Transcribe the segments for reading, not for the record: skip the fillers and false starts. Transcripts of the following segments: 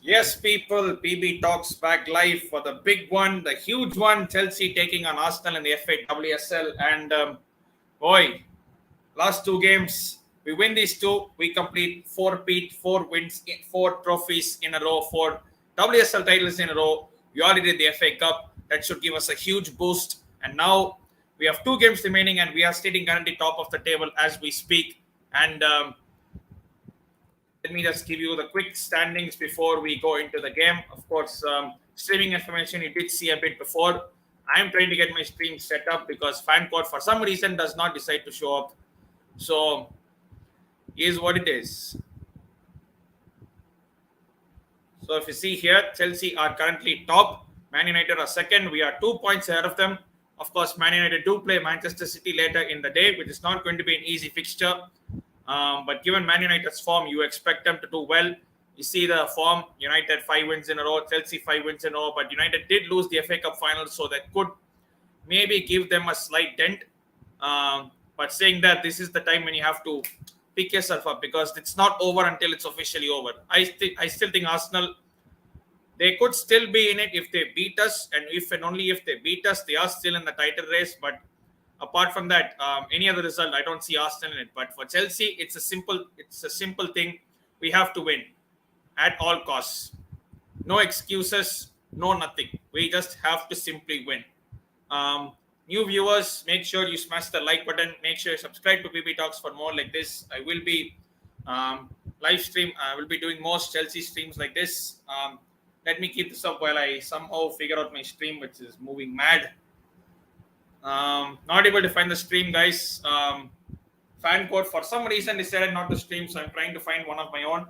Yes, people, PB Talks back live for the big one, the huge one. Chelsea taking on Arsenal in the FA WSL. And boy, last two games, we win these two. We complete four wins, four trophies in a row, four WSL titles in a row. We already did the FA Cup. That should give us a huge boost. And now we have two games remaining, and we are sitting currently top of the table as we speak. And let me just give you the quick standings before we go into the game. Of course, streaming information you did see a bit before. I'm trying to get my stream set up because fan code for some reason does not decide to show up. So here's what it is. So if you see here, Chelsea are currently top. Man United are second. We are 2 points ahead of them. Of course, Man United do play Manchester City later in the day, which is not going to be an easy fixture. But given Man United's form, you expect them to do well. You see the form, United 5 wins in a row, Chelsea 5 wins in a row, but United did lose the FA Cup final, so that could maybe give them a slight dent. But saying that, this is the time when you have to pick yourself up because it's not over until it's officially over. I still think Arsenal, they could still be in it if they beat us, and if and only if they beat us, they are still in the title race. But apart from that, any other result, I don't see Arsenal in it. But for Chelsea, it's a simple thing. We have to win at all costs. No excuses, no nothing. We just have to simply win. New viewers, make sure you smash the like button. Make sure you subscribe to PB Talks for more like this. I will be live stream. I will be doing most Chelsea streams like this. Let me keep this up while I somehow figure out my stream, which is moving mad. Not able to find the stream, guys. Fan code for some reason decided not to stream, so I'm trying to find one of my own.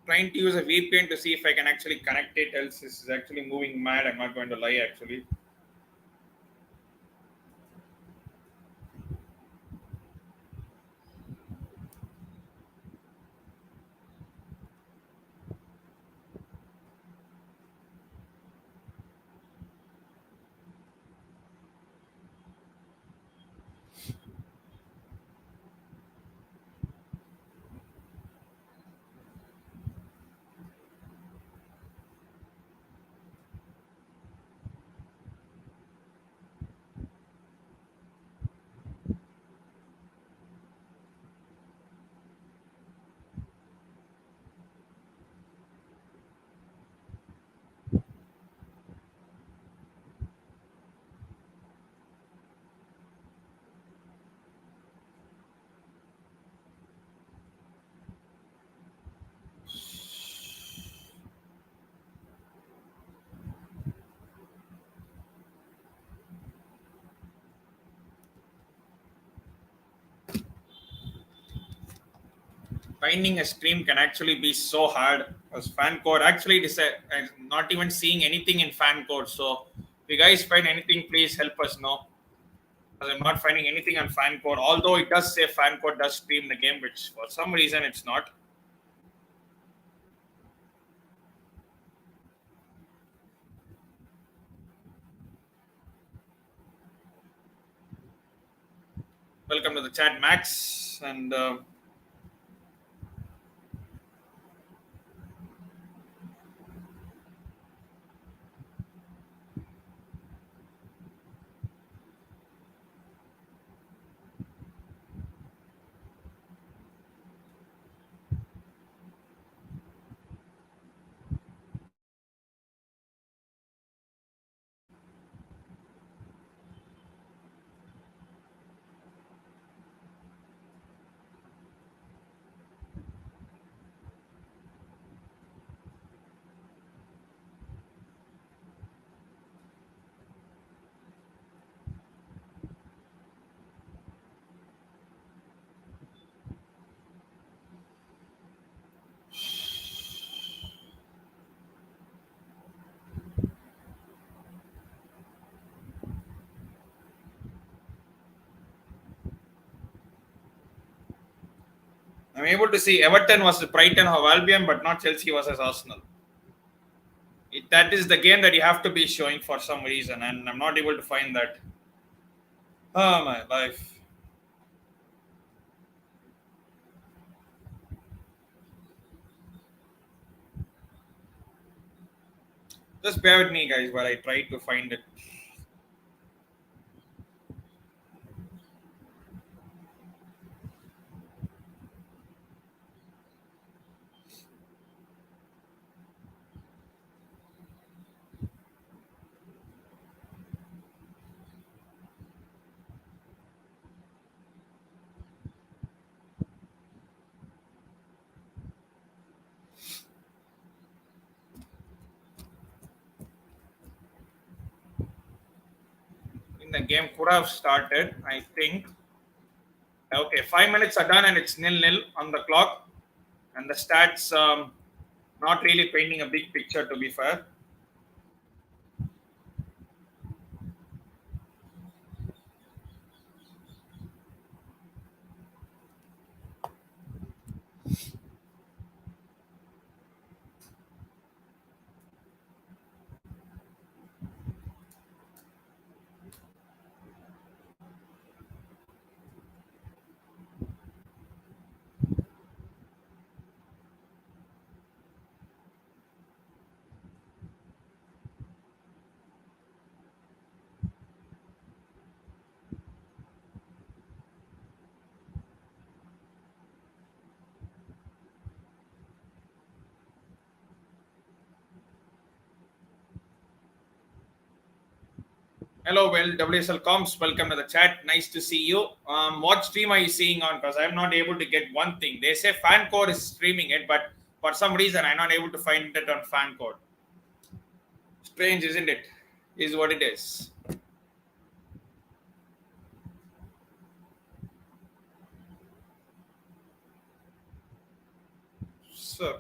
Trying to use a VPN to see if I can actually connect it. Else, this is actually moving mad. I'm not going to lie, actually. Finding a stream can actually be so hard because fan code actually I'm not even seeing anything in fan code. So if you guys find anything, please help us know. Because I'm not finding anything on fan code. Although it does say fan code does stream the game, which for some reason it's not. Welcome to the chat, Max. And I'm able to see Everton was Brighton of Albion, but not Chelsea versus Arsenal. That is the game that you have to be showing for some reason, and I'm not able to find that. Oh my life. Just bear with me, guys, while I try to find it. The game could have started, I think. Okay, 5 minutes are done and it's nil-nil on the clock. And the stats not really painting a big picture, to be fair. Hello, well, WSL Comms, welcome to the chat. Nice to see you. What stream are you seeing on? Because I'm not able to get one thing. They say fan code is streaming it, but for some reason I'm not able to find it on fan code. Strange, isn't it? Is what it is. So,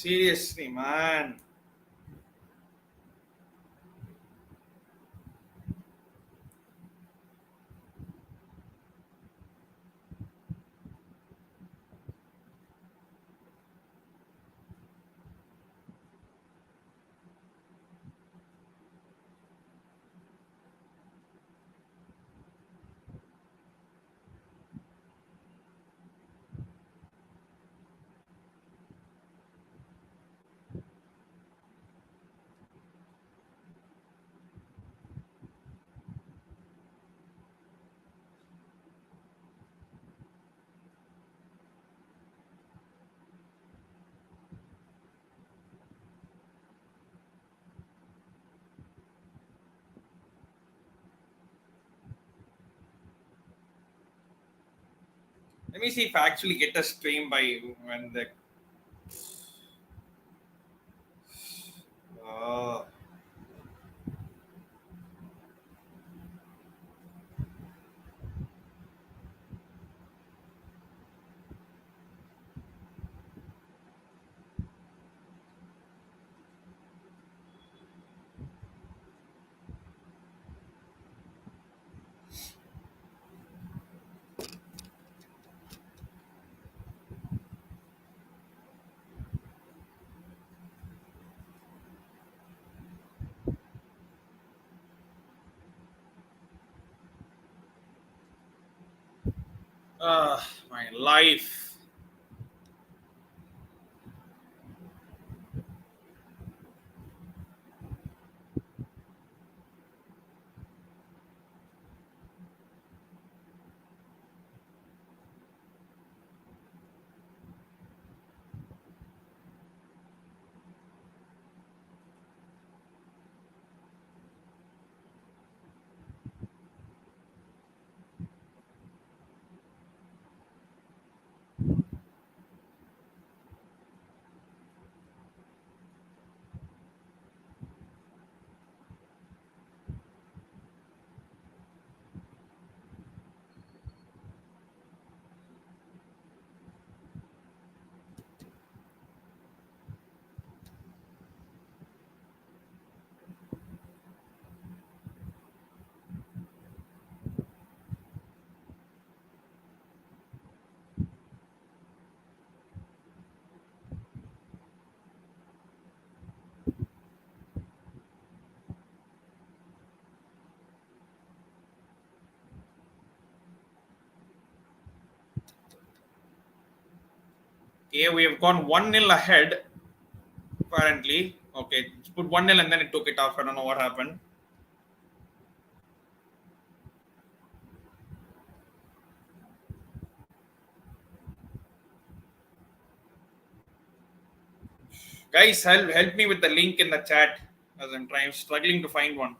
Seriously, man. Let me see if I actually get a stream by when the. Uh, my life. Okay, we have gone 1-0 ahead, apparently. Okay, it's put 1-0 and then it took it off. I don't know what happened. Guys, help me with the link in the chat as I'm struggling to find one.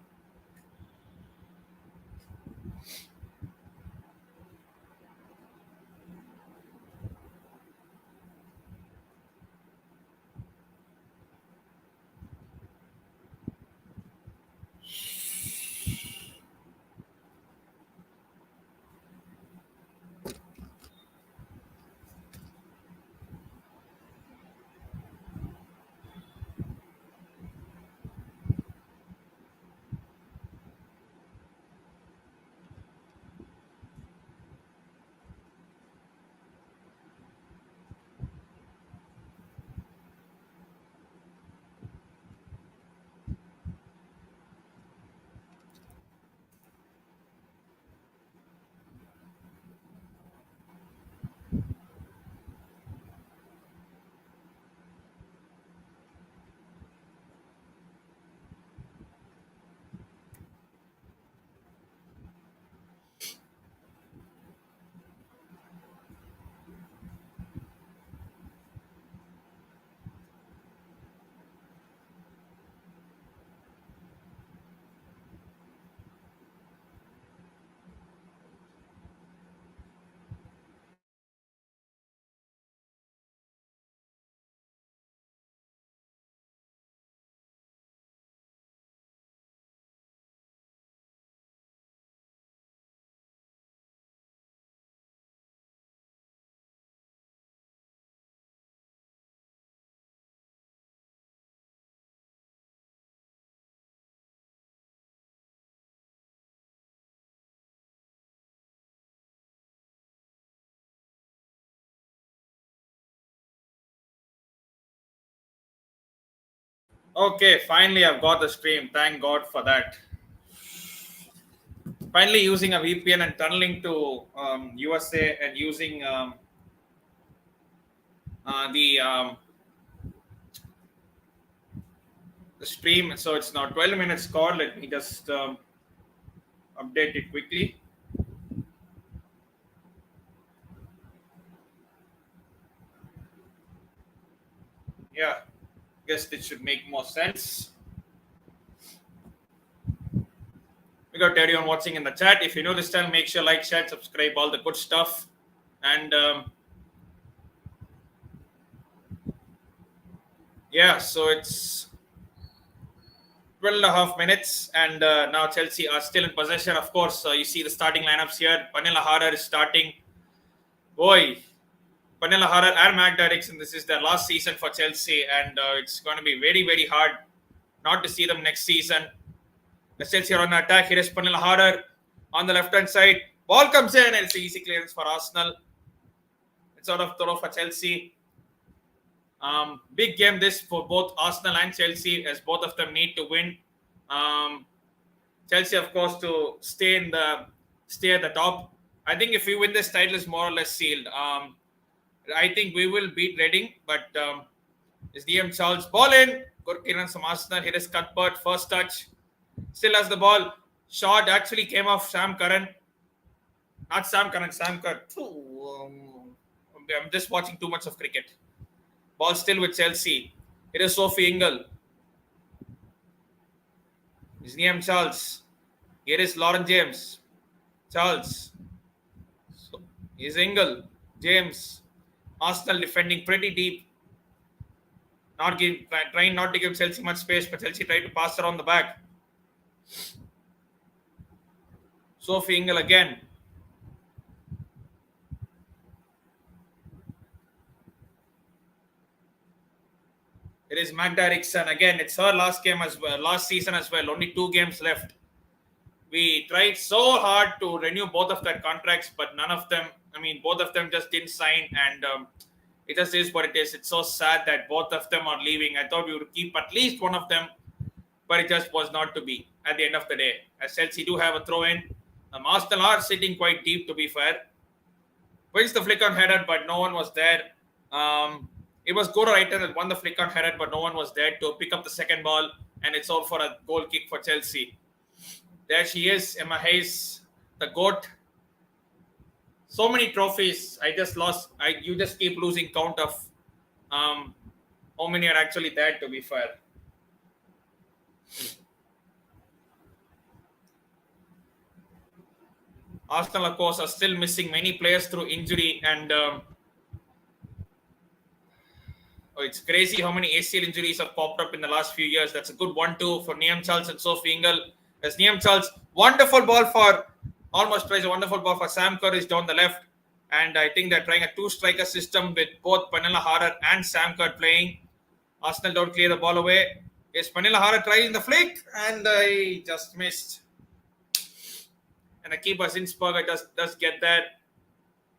Okay, finally I've got the stream. Thank God for that. Finally using a VPN and tunneling to USA and using the the stream. So it's now 12 minutes call. Let me just update it quickly. Yeah, guess it should make more sense. We got everyone watching in the chat. If you know this channel, make sure like, share, subscribe, all the good stuff. And yeah, so it's 12 and a half minutes, and now Chelsea are still in possession. Of course, you see the starting lineups here. Pernille Harder is starting. Boy, Pernille Harder and Magda Eriksson, this is their last season for Chelsea, and it's going to be very, very hard not to see them next season. The Chelsea are on attack. Here is Pernille Harder on the left-hand side. Ball comes in, and it's an easy clearance for Arsenal. It's out of throw for Chelsea. Big game this for both Arsenal and Chelsea, as both of them need to win. Chelsea, of course, to stay at the top. I think if we win this title, is more or less sealed. I think we will beat Reading, but it's DM Chels. Ball in. Good clearance from Arsenal. Here is Cuthbert. First touch. Still has the ball. Shot actually came off Sam Curran. Not Sam Curran, Sam Kerr. I'm just watching too much of cricket. Ball still with Chelsea. Here is Sophie Ingle. His name Charles. Here is Lauren James. Charles. So, here's Ingle. James. Arsenal defending pretty deep. Trying not to give Chelsea much space, but Chelsea tried to pass around the back. Sophie Ingle again. It is Magda Eriksson again. It's her last game as well, last season as well. Only 2 games left. We tried so hard to renew both of their contracts, but none of them. I mean, both of them just didn't sign, and it just is what it is. It's so sad that both of them are leaving. I thought we would keep at least one of them, but it just was not to be at the end of the day. As Chelsea do have a throw in. Arsenal are sitting quite deep, to be fair. Wins the flick on header, but no one was there. It was Guro Reiten that won the flick on header, but no one was there to pick up the second ball, and it's all for a goal kick for Chelsea. There she is, Emma Hayes, the GOAT. So many trophies. I just lost. You just keep losing count of how many are actually there, to be fair. Arsenal, of course, are still missing many players through injury, and it's crazy how many ACL injuries have popped up in the last few years. That's a good 1-2 for Liam Chels and Sophie Ingle. As Liam Chels, wonderful ball for almost twice a wonderful ball for Sam Kerr is down the left, and I think they're trying a 2-striker system with both Pernille Harder and Sam Kerr playing. Arsenal don't clear the ball away. Yes, Pernille Harder trying the flick, and I just missed. And the keeper Zinsberger does get that.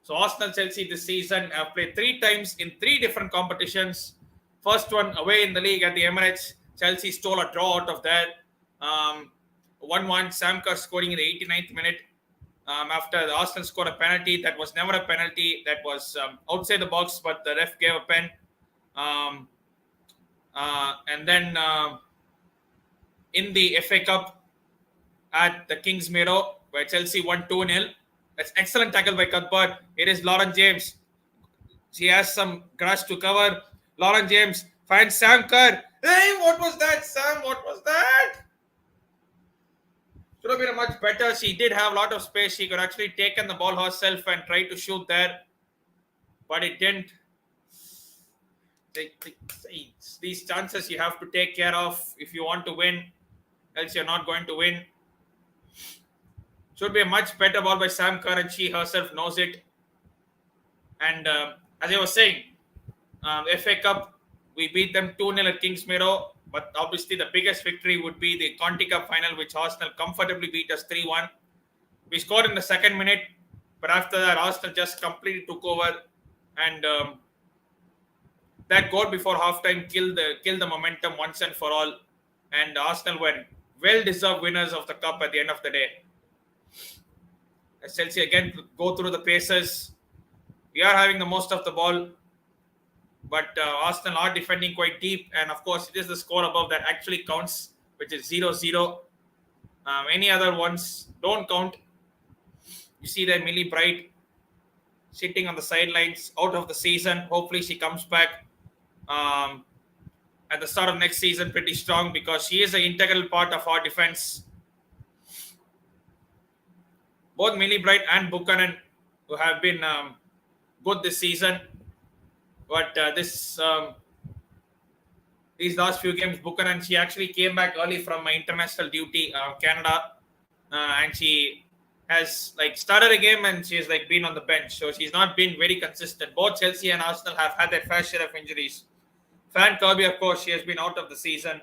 So Arsenal Chelsea this season have played 3 times in 3 different competitions. First one away in the league at the Emirates. Chelsea stole a draw out of that. 1-1. Sam Kerr scoring in the 89th minute. After the Arsenal scored a penalty that was never a penalty. That was outside the box, but the ref gave a pen. And then in the FA Cup at the Kingsmeadow, where Chelsea won 2-0. That's excellent tackle by Cuthbert. Here is Lauren James. She has some grass to cover. Lauren James finds Sam Kerr. Hey, what was that, Sam? What was that? Should have been a much better. She did have a lot of space. She could actually taken the ball herself and try to shoot there. But it didn't. These chances you have to take care of if you want to win. Else you're not going to win. Should be a much better ball by Sam Kerr, and she herself knows it. And as I was saying, FA Cup, we beat them 2-0 at Kingsmeadow. But obviously the biggest victory would be the Conti Cup final, which Arsenal comfortably beat us 3-1. We scored in the 2nd minute. But after that, Arsenal just completely took over. And That goal before halftime killed the momentum once and for all, and Arsenal were well-deserved winners of the cup at the end of the day. As Chelsea again go through the paces, we are having the most of the ball, but Arsenal are defending quite deep, and of course, it is the score above that actually counts, which is 0-0. Any other ones don't count. You see there, Millie Bright sitting on the sidelines, out of the season. Hopefully, she comes back at the start of next season pretty strong, because she is an integral part of our defense. Both Millie Bright and Buchanan, who have been good this season, but these last few games, Buchanan, she actually came back early from international duty, Canada, and she has started a game and she's been on the bench, so she's not been very consistent. Both Chelsea and Arsenal have had their fair share of injuries. Fran Kirby, of course, she has been out of the season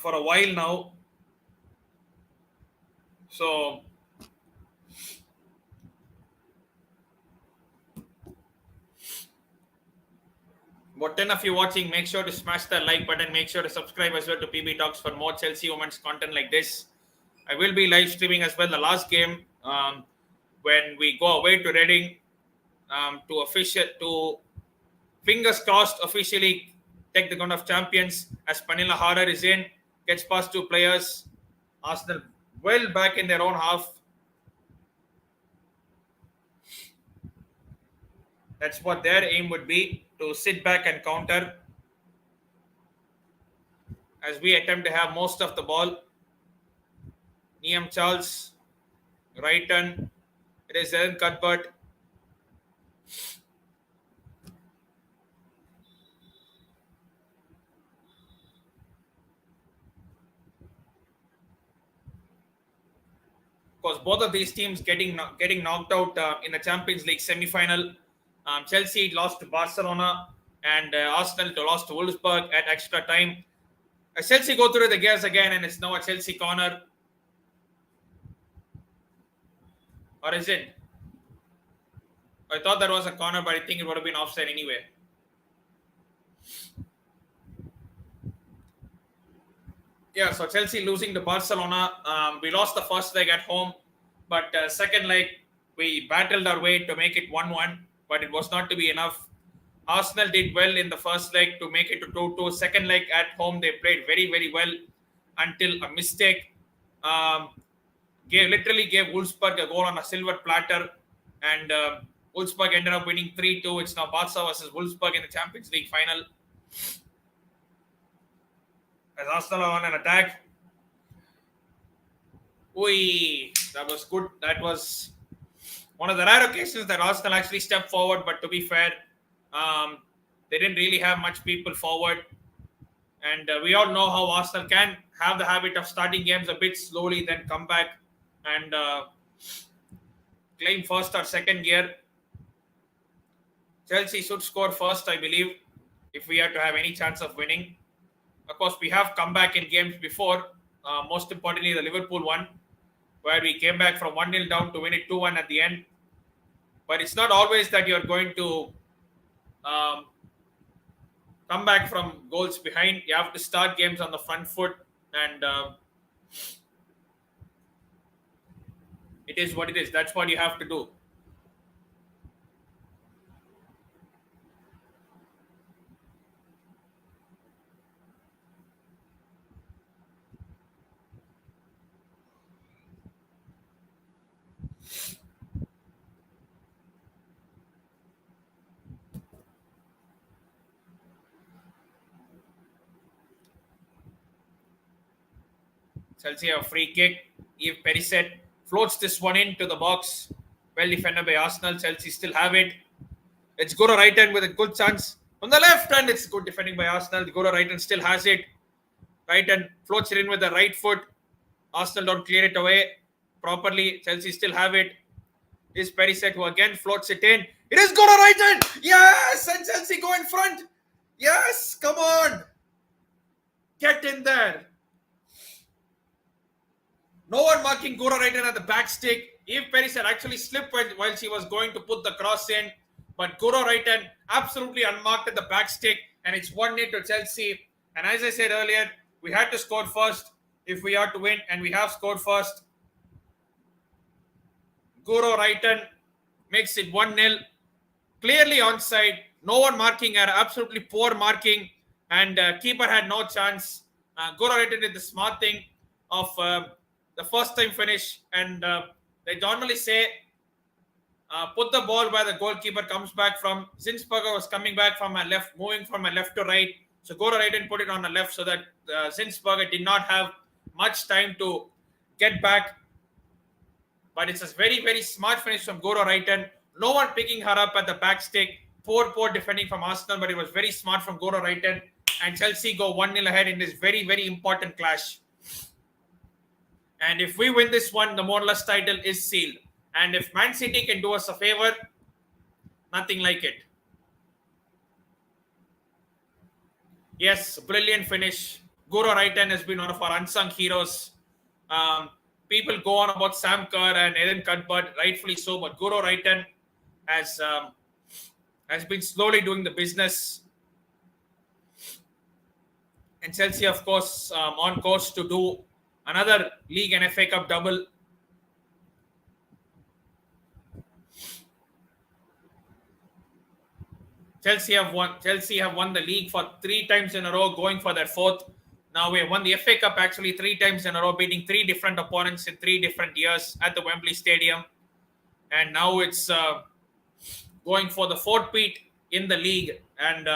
for a while now. So about 10 of you watching, make sure to smash that like button. Make sure to subscribe as well to PB Talks for more Chelsea Women's content like this. I will be live streaming as well the last game when we go away to Reading to fingers crossed officially take the gun of champions, as Pernille Harder is in, gets past two players. Arsenal well back in their own half. That's what their aim would be, to sit back and counter, as we attempt to have most of the ball. Chels, Reiten, it is Ellen Cuthbert. Of course, both of these teams getting knocked out in the Champions League semi-final. Chelsea lost to Barcelona, and Arsenal lost to Wolfsburg at extra time. Chelsea go through the gears again, and it's now a Chelsea corner. Or is it? I thought that was a corner, but I think it would have been offside anyway. Yeah, so Chelsea losing to Barcelona. We lost the first leg at home, but second leg, we battled our way to make it 1-1, but it was not to be enough. Arsenal did well in the first leg to make it to 2-2. Second leg at home, they played very, very well until a mistake literally gave Wolfsburg a goal on a silver platter, and Wolfsburg ended up winning 3-2. It's now Barca versus Wolfsburg in the Champions League final. As Arsenal are on an attack. That was good. That was one of the rare occasions that Arsenal actually stepped forward, but to be fair, they didn't really have much people forward. And we all know how Arsenal can have the habit of starting games a bit slowly, then come back and claim first or second gear. Chelsea should score first, I believe, if we are to have any chance of winning. Of course, we have come back in games before, most importantly the Liverpool one, where we came back from 1-0 down to win it 2-1 at the end. But it's not always that you're going to come back from goals behind. You have to start games on the front foot, and it is what it is. That's what you have to do. Chelsea have a free kick. Yves Perisset floats this one into the box. Well defended by Arsenal. Chelsea still have it. It's Guro Reiten with a good chance from the left, and it's good defending by Arsenal. Guro Reiten still has it. Reiten floats it in with the right foot. Arsenal don't clear it away properly. Chelsea still have it. It's Perisset who again floats it in. It is Guro Reiten! Yes! And Chelsea go in front. Yes! Come on! Get in there. No one marking Guro Reiten at the back stick. Yves Perisset actually slipped while she was going to put the cross in. But Guro Reiten absolutely unmarked at the back stick, and it's 1-0 to Chelsea. And as I said earlier, we had to score first if we are to win, and we have scored first. Guro Reiten makes it 1-0. Clearly onside. No one marking her. Absolutely poor marking. And keeper had no chance. Guro Reiten did the smart thing of the first time finish. And they normally say put the ball where the goalkeeper comes back from. Zinsberger was coming back from my left, moving from my left to right. So Guro Reiten put it on the left so that Zinsberger did not have much time to get back. But it's a very, very smart finish from Guro Reiten. No one picking her up at the back stick. Poor defending from Arsenal, but it was very smart from Guro Reiten. And Chelsea go 1-0 ahead in this very, very important clash. And if we win this one, the more or less title is sealed. And if Man City can do us a favor, nothing like it. Yes, brilliant finish. Guro Reiten has been one of our unsung heroes. People go on about Sam Kerr and Eden Cuthbert, rightfully so, but Guro Reiten has been slowly doing the business. And Chelsea, of course, on course to do another League and FA Cup double. Chelsea have won the league for 3 times in a row, going for their 4th. Now we have won the FA Cup actually 3 times in a row, beating 3 different opponents in 3 different years at the Wembley Stadium. And now it's going for the 4th beat in the league. And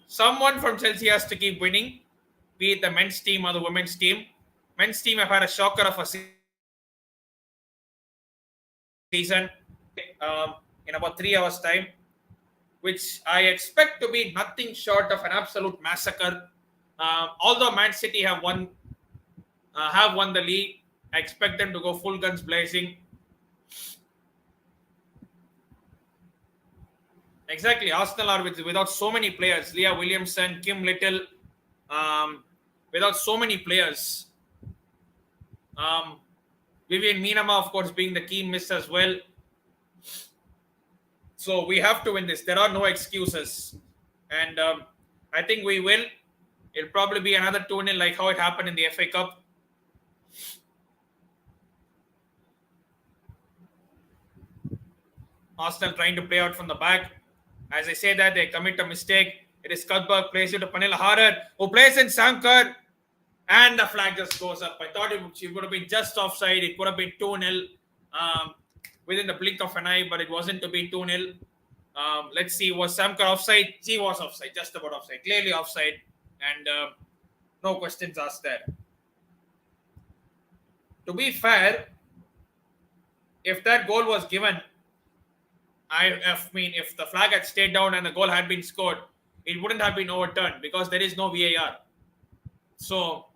someone from Chelsea has to keep winning, be it the men's team or the women's team. Men's team have had a shocker of a season in about 3 hours' time, which I expect to be nothing short of an absolute massacre. Although Man City have won the league, I expect them to go full guns blazing. Exactly, Arsenal are without so many players. Leah, Williamson, Kim Little, without so many players. Vivienne, Miedemma, of course, being the key miss as well. So we have to win this. There are no excuses. And I think we will. It'll probably be another 2-0 like how it happened in the FA Cup. Arsenal trying to play out from the back. As I say that, they commit a mistake. It is Cuthbert, plays it to Pernille Harder, who plays in Sam Kerr. And the flag just goes up. I thought it would have been just offside. It could have been 2-0 within the blink of an eye, but it wasn't to be 2-0. Let's see, was Sam Kerr offside? She was offside, just about offside. Clearly offside. And no questions asked there. To be fair, if that goal was given, I mean, if the flag had stayed down and the goal had been scored, it wouldn't have been overturned because there is no VAR. So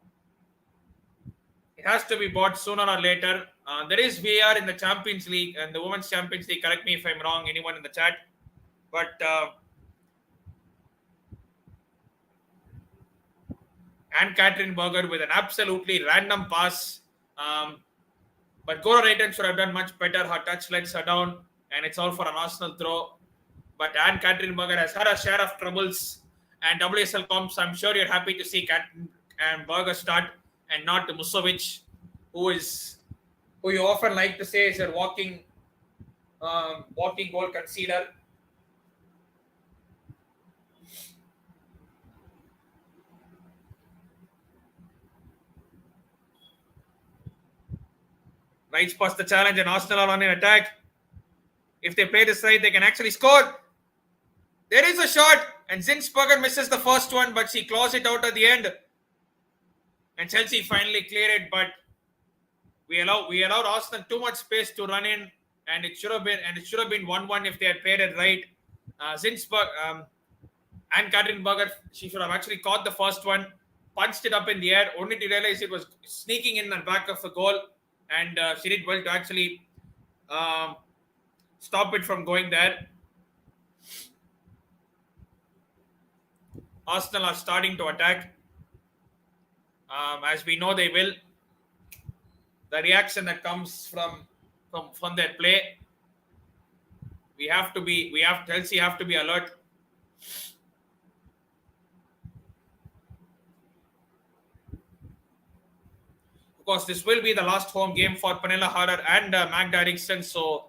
it has to be bought sooner or later. There is VAR in the Champions League and the Women's Champions League. Correct me if I'm wrong, anyone in the chat. But Anne-Catherine Berger with an absolutely random pass. But Guro Reiten should have done much better. Her touch lets her down, and it's all for an Arsenal throw. But Anne-Catherine Berger has had a share of troubles. And WSL comps, I'm sure you're happy to see and Berger start and not Musovic, who you often like to say is a walking goal conceder. Rights past the challenge and Arsenal are on an attack. If they play this right, they can actually score. There is a shot and Zinsberger misses the first one, but she claws it out at the end. And Chelsea finally cleared it, but we allowed Arsenal too much space to run in, and it should have been 1-1 if they had played it right. Anne-Catherine Berger, she should have actually caught the first one, punched it up in the air, only to realize it was sneaking in the back of the goal, and she did well to actually stop it from going there. Arsenal are starting to attack. As we know they will. The reaction that comes from their play. Chelsea have to be alert. Of course, this will be the last home game for Pernille Harder and Magda Eriksson. So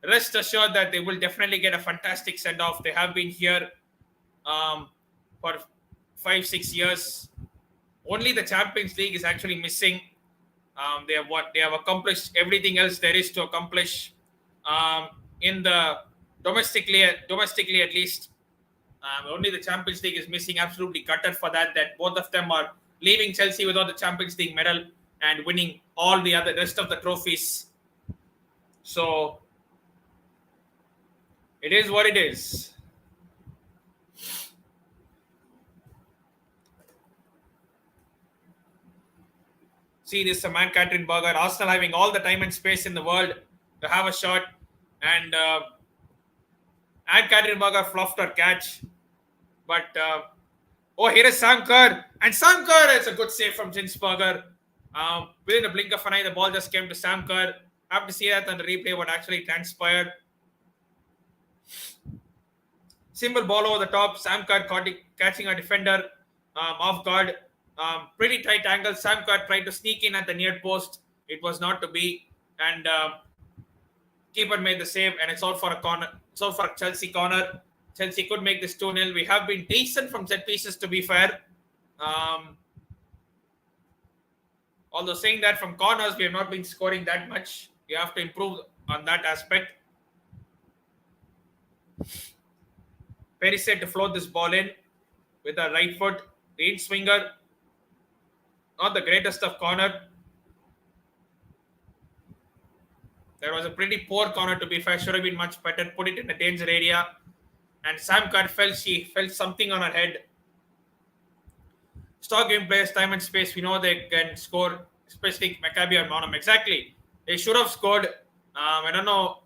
rest assured that they will definitely get a fantastic send off. They have been here for 5-6 years. Only the Champions League is actually missing. They have accomplished everything else there is to accomplish in the domestically at least. Only the Champions League is missing. Absolutely gutted for that. That both of them are leaving Chelsea without the Champions League medal and winning all the other rest of the trophies. So it is what it is. See, this is a man Catherine Berger. Arsenal having all the time and space in the world to have a shot, and Catherine Berger fluffed her catch. But here is Sam Kerr, and Sam Kerr is a good save from Jinsberger. Within a blink of an eye, the ball just came to Sam Kerr. Have to see that on the replay what actually transpired. Simple ball over the top. Sam Kerr catching a defender off guard. Pretty tight angle. Sam Kerr tried to sneak in at the near post. It was not to be, and keeper made the save, and it's all for a corner. It's all for a Chelsea corner. Chelsea could make this 2-0. We have been decent from set pieces, to be fair. Although saying that, from corners, we have not been scoring that much. We have to improve on that aspect. Perisic to float this ball in with a right foot. The in-swinger. Not the greatest of corner. There was a pretty poor corner, to be fair. Should have been much better. Put it in the danger area. And Sam Kerr she felt something on her head. Stock game players, time and space. We know they can score, especially McCabe or Monum. Exactly. They should have scored. I don't know.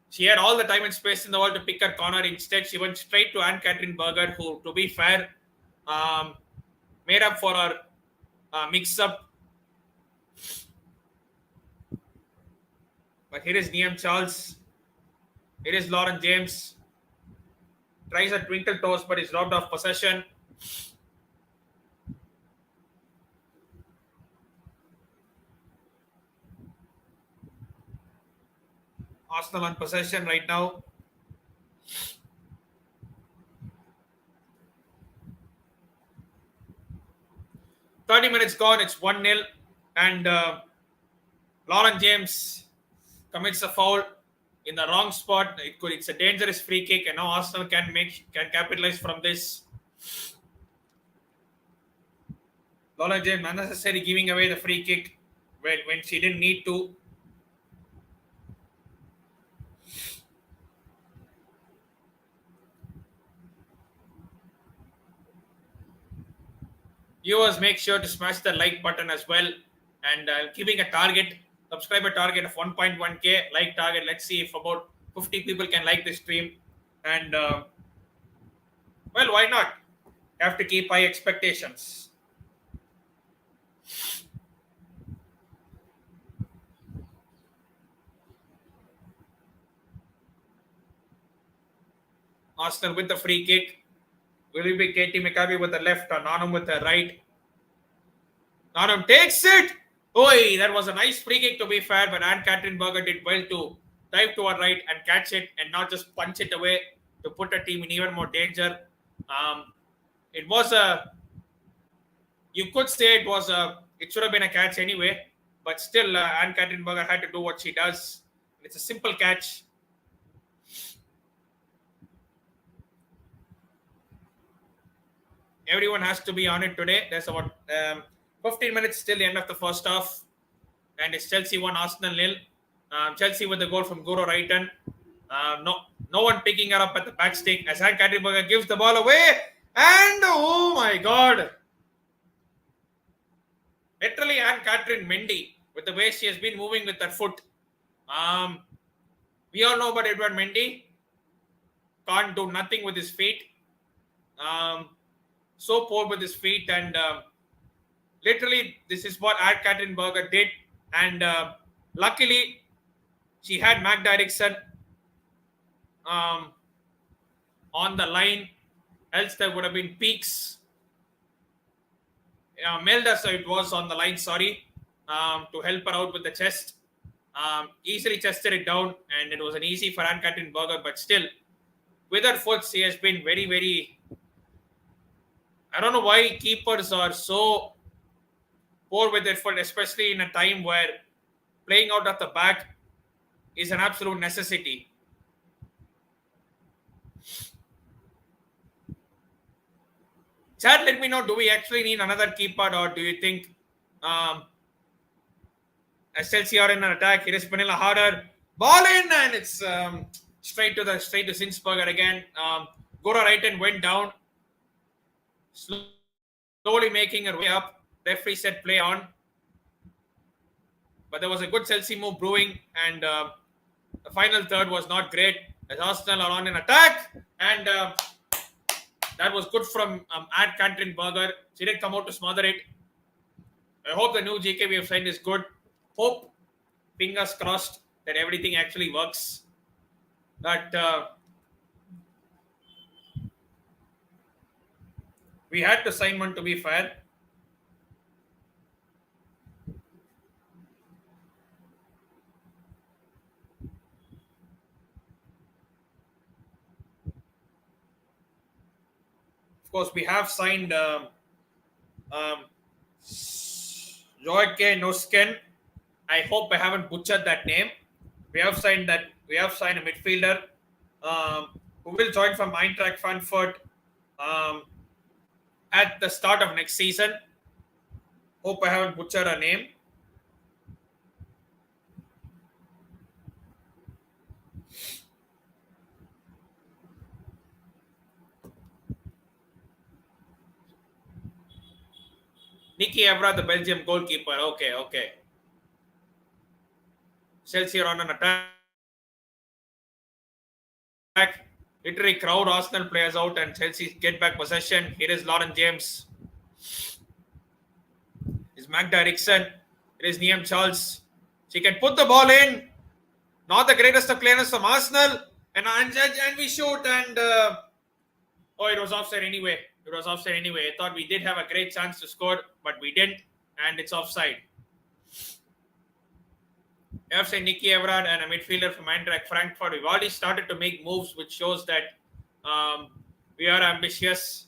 She had all the time and space in the world to pick her corner. Instead, she went straight to Anne-Catherine Berger, who, to be fair, made up for her mix-up. But here is Liam Chels. Here is Lauren James. Tries a twinkle toes, but is robbed of possession. Arsenal on possession right now. "30 minutes gone, it's 1-0, and Lauren James commits a foul in the wrong spot. It's a dangerous free kick, and now Arsenal can capitalize from this. Lauren James unnecessarily giving away the free kick when she didn't need to. Viewers, make sure to smash the like button as well, and keeping a subscriber target of 1.1k like target. Let's see if about 50 people can like this stream, and well, why not? Have to keep high expectations. Arsenal with the free kick. Will it be Katie McCabe with the left or Nanum with the right? Nanum takes it. Oi, that was a nice free kick, to be fair, but Anne-Catherine Berger did well to dive to her right and catch it and not just punch it away to put her team in even more danger. It was you could say it should have been a catch anyway, but still Anne-Catherine Berger had to do what she does. It's a simple catch. Everyone has to be on it today. There's about 15 minutes till the end of the first half. And it's Chelsea 1, Arsenal 0. Chelsea with the goal from Guro Reiten. No one picking her up at the back stick as Anne-Catherine Berger gives the ball away. And oh my God. Literally Anne-Catherine Mendy with the way she has been moving with her foot. We all know about Edward Mendy. Can't do nothing with his feet. So poor with his feet, and literally this is what Anne-Catherine Berger did, and luckily She had Magda Eriksson on the line, else there would have been Peaks. Melda, so it was on the line, sorry, to help her out with the chest. Easily chested it down, and it was an easy for Ann Catherine Berger, but still, with her foot, she has been very, very. I don't know why keepers are so poor with their foot, especially in a time where playing out of the back is an absolute necessity. Chat, let me know, do we actually need another keeper, or do you think as Chelsea are in an attack? Here is Pernille harder. Ball in, and it's straight to Zinsberger again. Guro Reiten went down, slowly making her way up. Referee said play on. But there was a good Chelsea move brewing, and the final third was not great. As Arsenal are on an attack, and that was good from Ann Catherine Berger. She did come out to smother it. I hope the new GK we have signed is good. Hope, fingers crossed, that everything actually works. But we had to sign one, to be fair. Of course, we have signed Joake Nosken. I hope I haven't butchered that name. We have signed a midfielder who will join from Eintracht Frankfurt at the start of next season. Hope I haven't butchered her name. Nicky Evra, the Belgium goalkeeper. Okay. Chelsea are on an attack. Literally crowd Arsenal players out, and Chelsea get back possession. Here is Lauren James. Is Magda Eriksson. It is Niam Chels. She can put the ball in. Not the greatest of clearness from Arsenal. And we shoot, and it was offside anyway. I thought we did have a great chance to score, but we didn't, and it's offside. I have said Nicky Everard and a midfielder from Eintracht Frankfurt. We've already started to make moves, which shows that we are ambitious.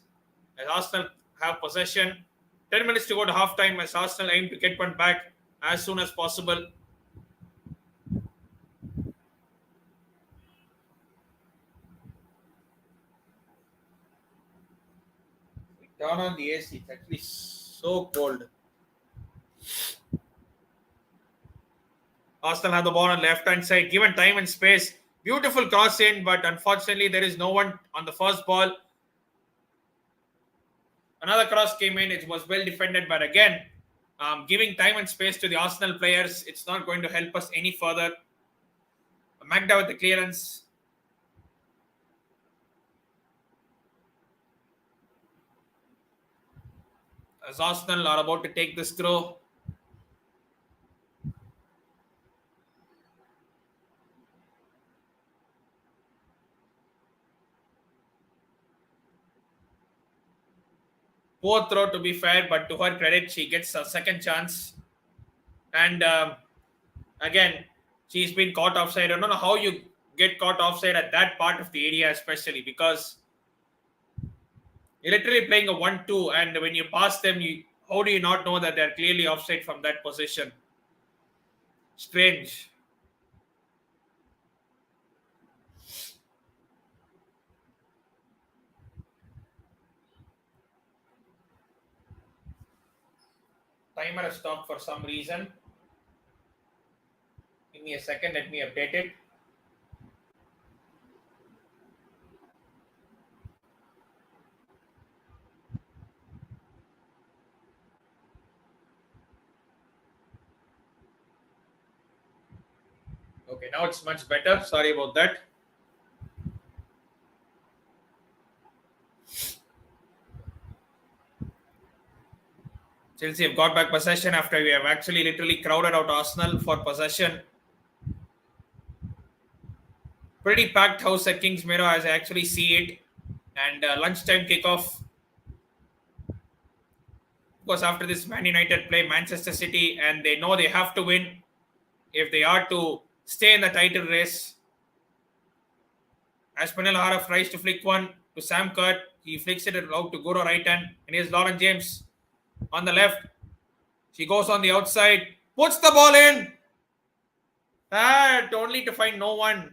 As Arsenal have possession, 10 minutes to go to halftime. As Arsenal aim to get one back as soon as possible. Turn on the AC. It's actually so cold. Arsenal have the ball on left hand side. Given time and space. Beautiful cross in, but unfortunately there is no one on the first ball. Another cross came in. It was well defended, but again, giving time and space to the Arsenal players, it's not going to help us any further. Magda with the clearance. As Arsenal are about to take this throw. Poor throw, to be fair, but to her credit, she gets a second chance. And again, she's been caught offside. I don't know how you get caught offside at that part of the area, especially because you're literally playing a 1-2, and when you pass them, how do you not know that they're clearly offside from that position? Strange. Timer has stopped for some reason. Give me a second, let me update it. Okay, now it's much better. Sorry about that. Chelsea have got back possession after we have actually literally crowded out Arsenal for possession. Pretty packed house at Kingsmeadow as I actually see it. And lunchtime kickoff. Of course, after this, Man United play Manchester City and they know they have to win if they are to stay in the title race. As Pernille tries to flick one to Sam Kerr, he flicks it out to Guro Reiten. And here's Lauren James on the left. She goes on the outside, puts the ball in. Only to find no one.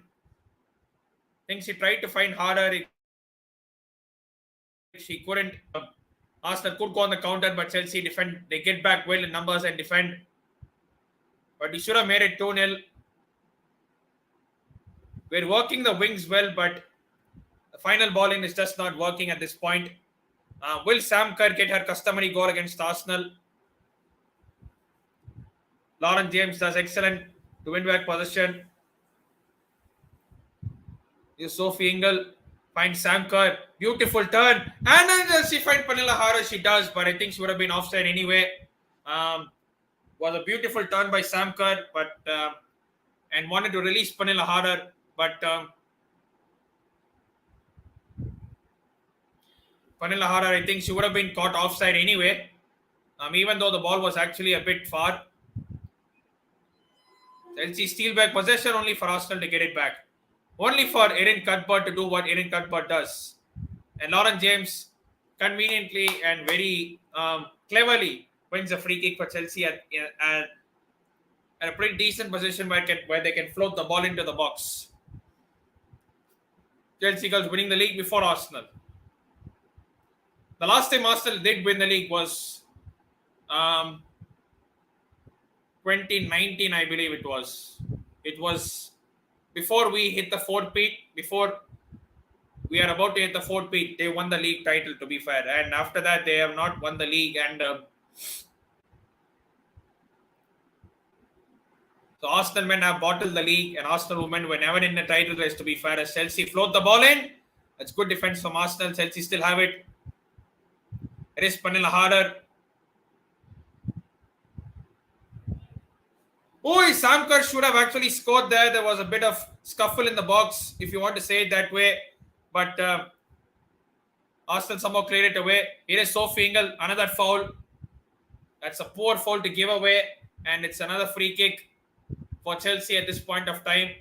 I think she tried to find harder. She couldn't. Arsenal could go on the counter, but Chelsea defend. They get back well in numbers and defend. But he should have made it 2-0. We're working the wings well, but the final ball-in is just not working at this point. Will Sam Kerr get her customary goal against Arsenal? Lauren James does excellent to win back possession. Sophie Ingle finds Sam Kerr. Beautiful turn. And then she finds Pernille. She does, but I think she would have been offside anyway. Was a beautiful turn by Sam Kerr, but and wanted to release Pernille, but Pernille, I think she would have been caught offside anyway, even though the ball was actually a bit far. Chelsea steal back possession only for Arsenal to get it back. Only for Erin Cuthbert to do what Erin Cuthbert does. And Lauren James conveniently and very cleverly wins a free kick for Chelsea at a pretty decent position where they can float the ball into the box. Chelsea girls winning the league before Arsenal. The last time Arsenal did win the league was 2019, I believe it was. It was before we hit the fourth beat. Before we are about to hit the fourth beat, they won the league title, to be fair. And after that, they have not won the league. And so Arsenal men have bottled the league, and Arsenal women were never in the title race, to be fair. As Chelsea float the ball in. That's good defense from Arsenal. Chelsea still have it. It is Pernille. Sam Kerr should have actually scored there. There was a bit of scuffle in the box, if you want to say it that way. But Arsenal somehow cleared it away. Here is Sophie Ingle, another foul. That's a poor foul to give away. And it's another free kick for Chelsea at this point of time.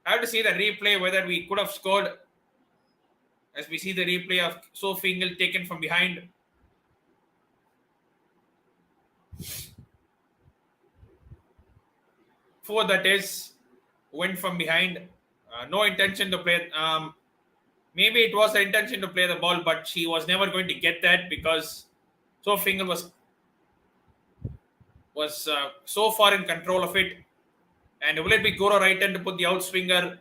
I have to see the replay whether we could have scored. As we see the replay of Sophie Ingle taken from behind. For that is went from behind. No intention to play. Maybe it was the intention to play the ball, but she was never going to get that because Sophie Ingle was so far in control of it. And will it be Guro Reiten to put the outswinger?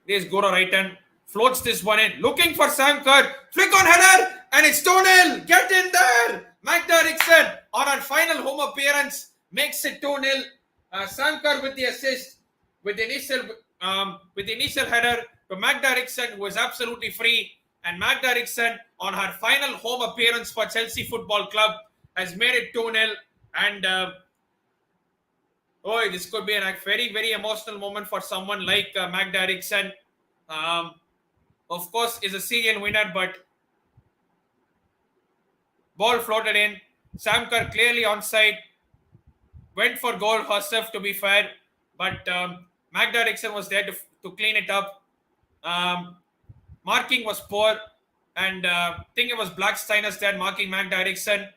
There's Guro Reiten. Floats this one in. Looking for Sam Kerr. Flick on header. And it's 2-0. Get in there. Eriksson on her final home appearance makes it 2-0. Sam Kerr with the assist with the initial header to Eriksson, who was absolutely free. And Eriksson on her final home appearance for Chelsea Football Club has made it 2-0. And this could be a very, very emotional moment for someone like Eriksson. Of course, is a serial winner, but ball floated in. Sam Kerr clearly onside. Went for goal herself, to be fair. But Eriksson was there to clean it up. Marking was poor. And I think it was Blacksteiner's dad marking Eriksson.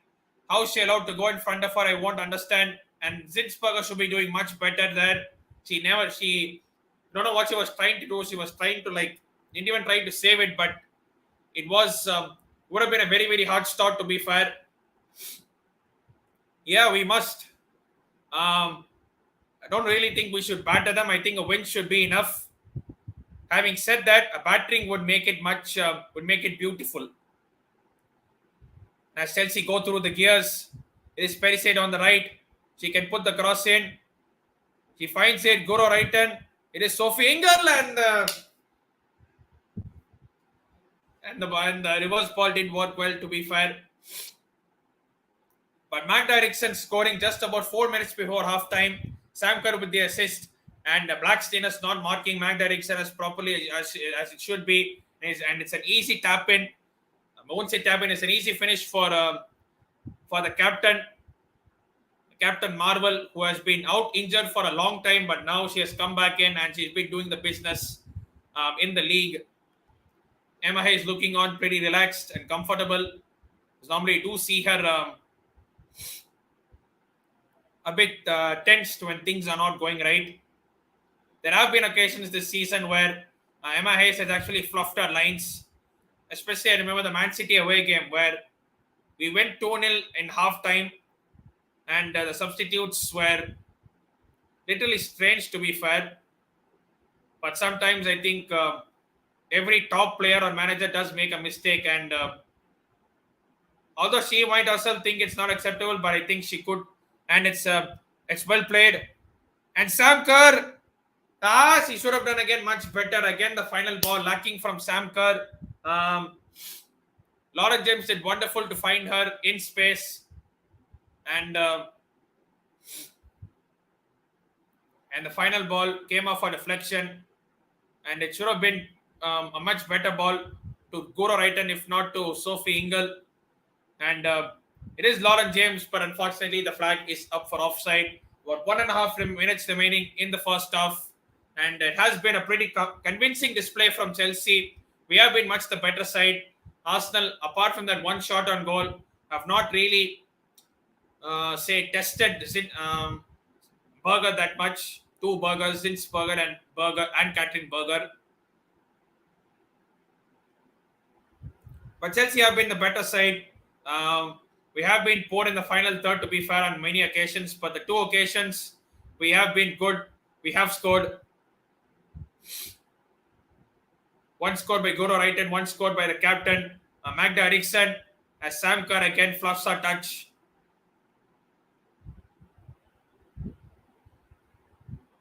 How she allowed to go in front of her, I won't understand. And Zinsberger should be doing much better there. She don't know what she was trying to do. She was trying to didn't even try to save it, but it was would have been a very, very hard start, to be fair. Yeah, we must. I don't really think we should batter them. I think a win should be enough. Having said that, a battering would make it beautiful. As Chelsea go through the gears, it is Perisic on the right. She can put the cross in. She finds it. Guro Reiten. It is Sophie Ingle and the reverse ball didn't work well, to be fair. But Eriksson scoring just about 4 minutes before halftime. Sam Kerr with the assist, and Blackstein is not marking Magda Eriksson as properly as it should be, and it's an easy tap in. I won't say tap in; it's an easy finish for the Captain Marvel, who has been out injured for a long time, but now she has come back in and she's been doing the business in the league. Emma is looking on pretty relaxed and comfortable. Normally, you do see her a bit tensed when things are not going right. There have been occasions this season where Emma Hayes has actually fluffed her lines. Especially, I remember the Man City away game where we went 2-0 in half time, and the substitutes were literally strange, to be fair. But sometimes I think every top player or manager does make a mistake, and although she might herself think it's not acceptable, but I think she could, and it's well played. And Sam Kerr, she should have done again much better. Again, the final ball lacking from Sam Kerr. Lauren James did wonderful to find her in space, and the final ball came off a deflection, and it should have been a much better ball to Guro Reiten, if not to Sophie Ingle. And it is Lauren James, but unfortunately the flag is up for offside. About 1.5 minutes remaining in the first half, and it has been a pretty convincing display from Chelsea. We have been much the better side. Arsenal, apart from that one shot on goal, have not really tested Berger that much. 2 Bergers, Zinsberger and Katrin Berger. But Chelsea have been the better side. We have been poor in the final third, to be fair, on many occasions. But the 2 occasions, we have been good. We have scored. One scored by Guro Reiten, one scored by the captain, Magda Eriksson, as Sam Kerr again fluffs her touch.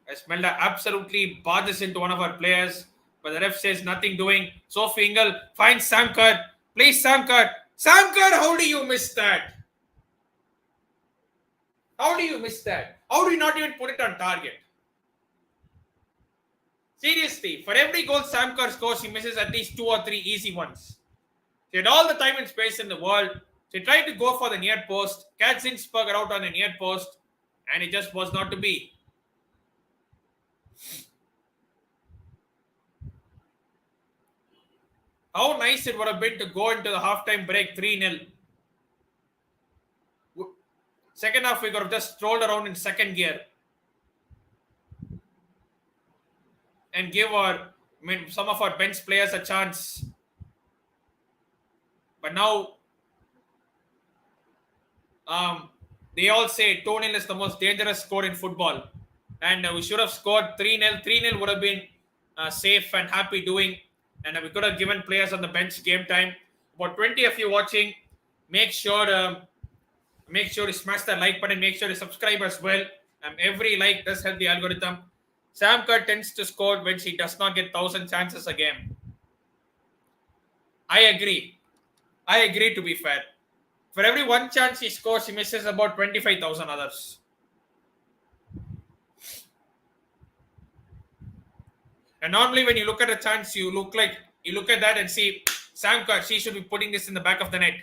As Melda absolutely barges into one of our players, but the ref says nothing doing. Sophie Ingle finds Sam Kerr. Please, Sam Kerr. Sam Kerr, how do you miss that? How do you miss that? How do you not even put it on target? Seriously, for every goal Sam Kerr scores, he misses at least 2 or 3 easy ones. She had all the time and space in the world. She tried to go for the near post, catch Zinsberger out on the near post, and it just was not to be. How nice it would have been to go into the halftime break 3-0. Second half, we could have just strolled around in second gear and give some of our bench players a chance. But now, they all say 2-0 is the most dangerous score in football. And we should have scored 3-0. 3-0 would have been safe and happy doing. And we could have given players on the bench game time. About 20 of you watching, make sure you smash that like button. Make sure you subscribe as well. Every like does help the algorithm. Sam Kerr tends to score when she does not get 1,000 chances a game. I agree, to be fair. For every 1 chance she scores, she misses about 25,000 others. And normally when you look at a chance, you look at that and see Sam Kerr, she should be putting this in the back of the net.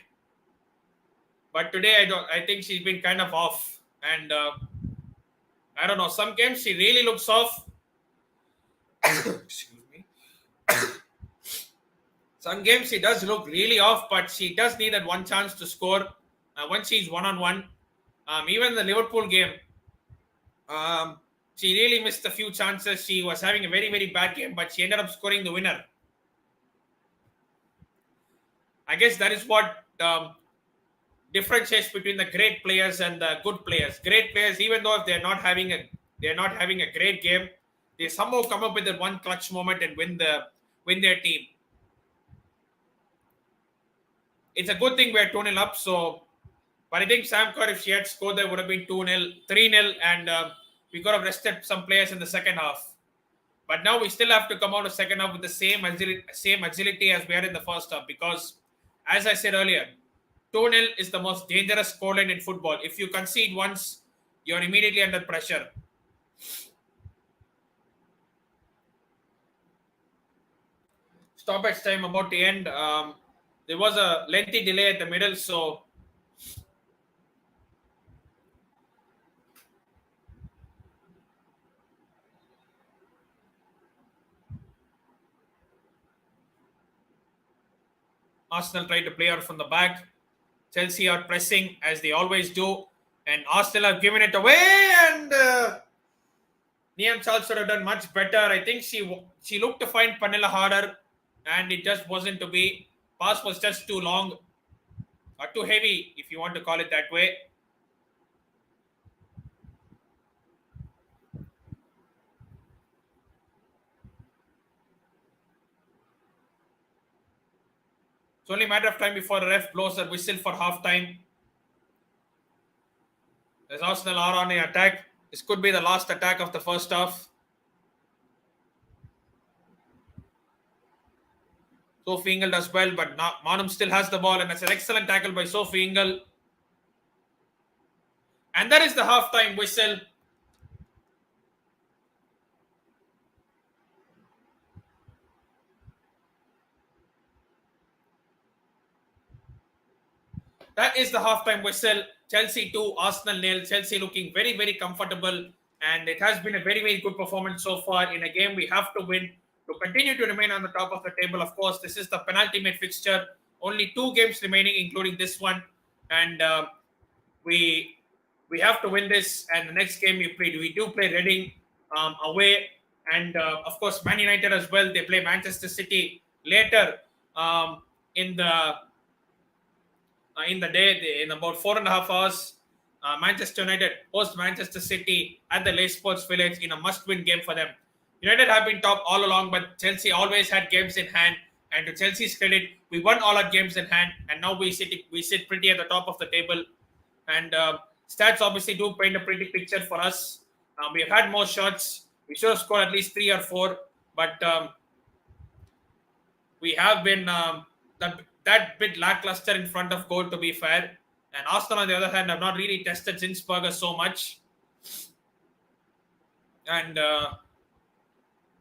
But today I think she's been kind of off. And I don't know, some games she really looks off. Excuse me. Some games she does look really off, but she does need that 1 chance to score once she's one-on-one. Even the Liverpool game, she really missed a few chances. She was having a very, very bad game, but she ended up scoring the winner. I guess that is what differentiates between the great players and the good players. Great players, even though if they're not having a great game, they somehow come up with that one clutch moment and win their team. It's a good thing we're 2-0 up. But I think Sam Kerr, if she had scored, there would have been 2-0, 3-0, and we could have rested some players in the second half. But now we still have to come out of second half with the same agility as we had in the first half, because, as I said earlier, 2-0 is the most dangerous scoreline in football. If you concede once, you're immediately under pressure. Stoppage time about to end. There was a lengthy delay at the middle, so Arsenal tried to play out from the back. Chelsea are pressing as they always do, and Arsenal have given it away. And Liam Charles should have done much better. I think she looked to find Pernille harder, and it just wasn't to be. Pass was just too long or too heavy, if you want to call it that way. It's only a matter of time before the ref blows a whistle for half time. As Arsenal are on the attack, this could be the last attack of the first half. Sophie Ingle does well, but Manum still has the ball, and it's an excellent tackle by Sophie Ingle. And that is the half-time whistle. That is the half-time whistle. Chelsea 2, Arsenal nil. Chelsea looking very, very comfortable. And it has been a very, very good performance so far in a game we have to win to continue to remain on the top of the table. Of course, this is the penultimate fixture. Only 2 games remaining, including this one. And we we have to win this. And the next game we do play Reading away. And of course, Man United as well. They play Manchester City later in the in the day, in about 4.5 hours. Manchester United host Manchester City at the Leigh Sports Village in a must-win game for them. United have been top all along, but Chelsea always had games in hand. And to Chelsea's credit, we won all our games in hand, and now we sit pretty at the top of the table. And stats obviously do paint a pretty picture for us. We have had more shots. We should have scored at least 3 or 4, but we have been that bit lackluster in front of goal, to be fair. And Arsenal, on the other hand, have not really tested Zinsberger so much. And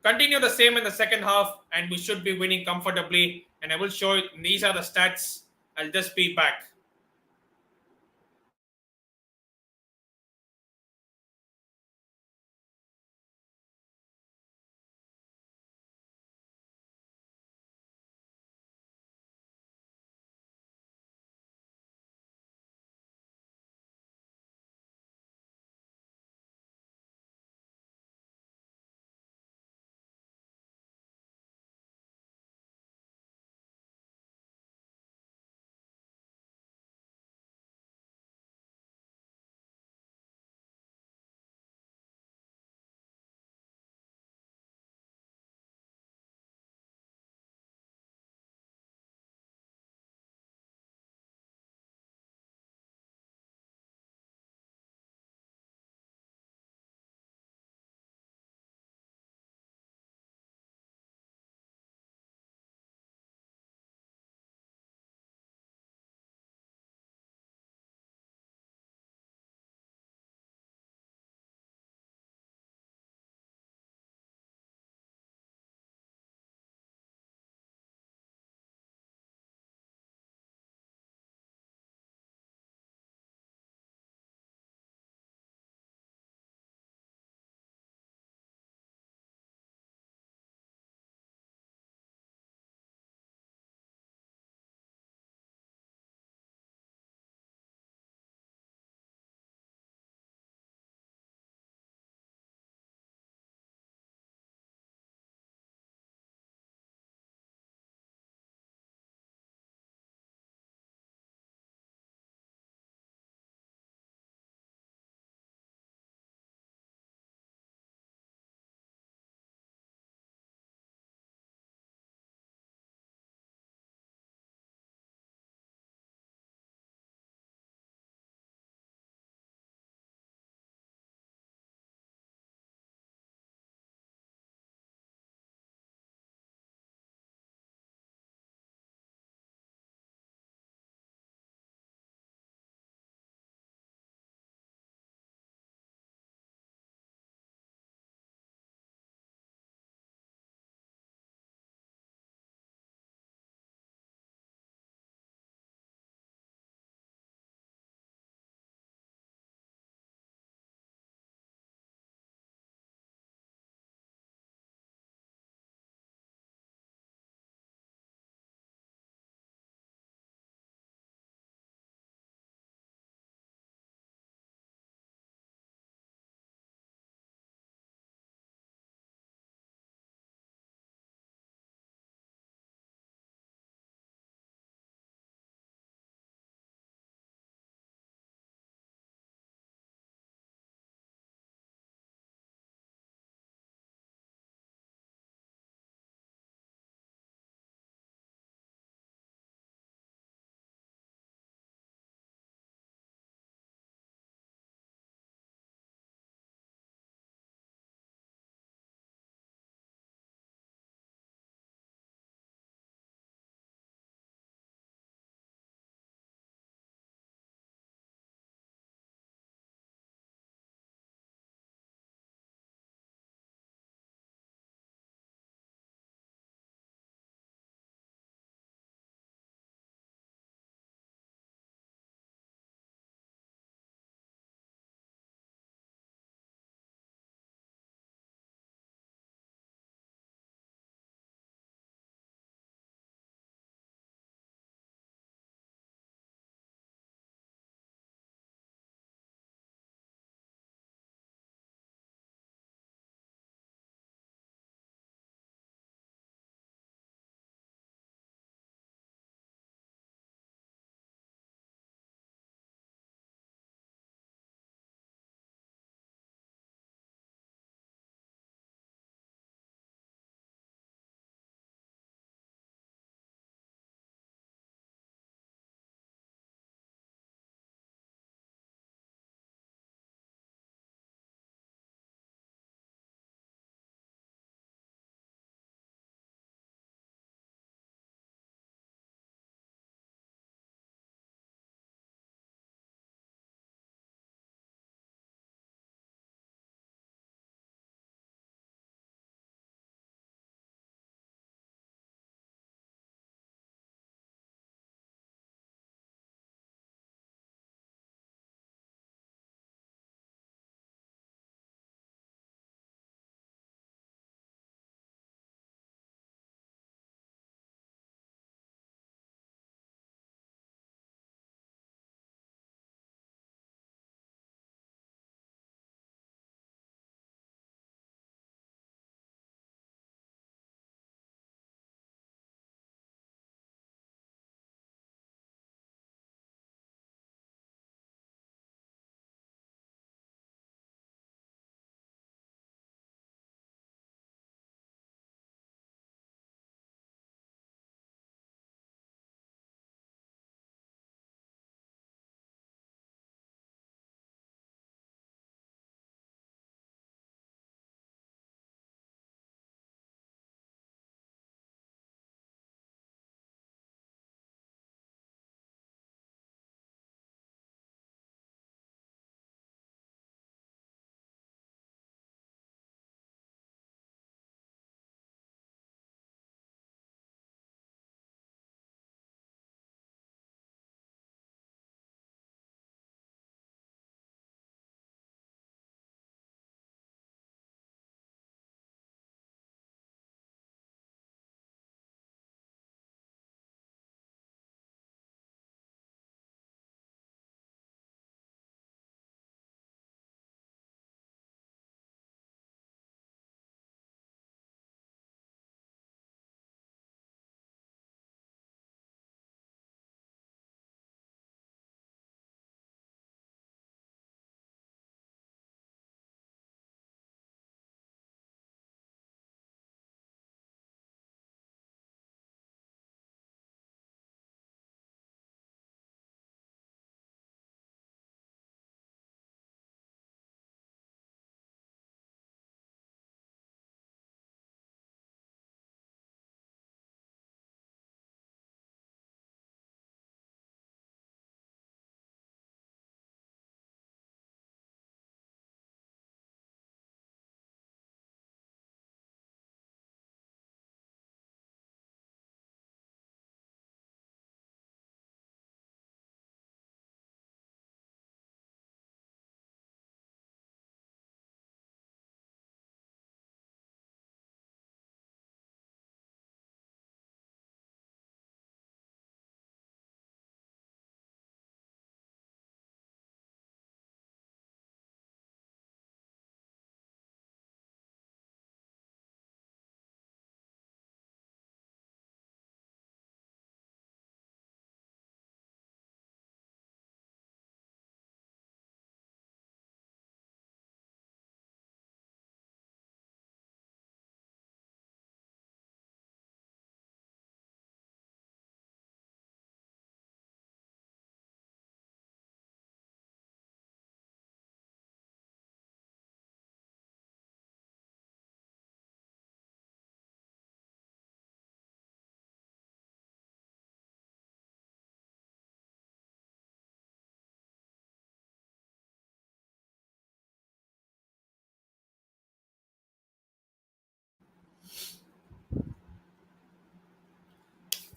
continue the same in the second half, and we should be winning comfortably. And I will show you, these are the stats. I'll just be back.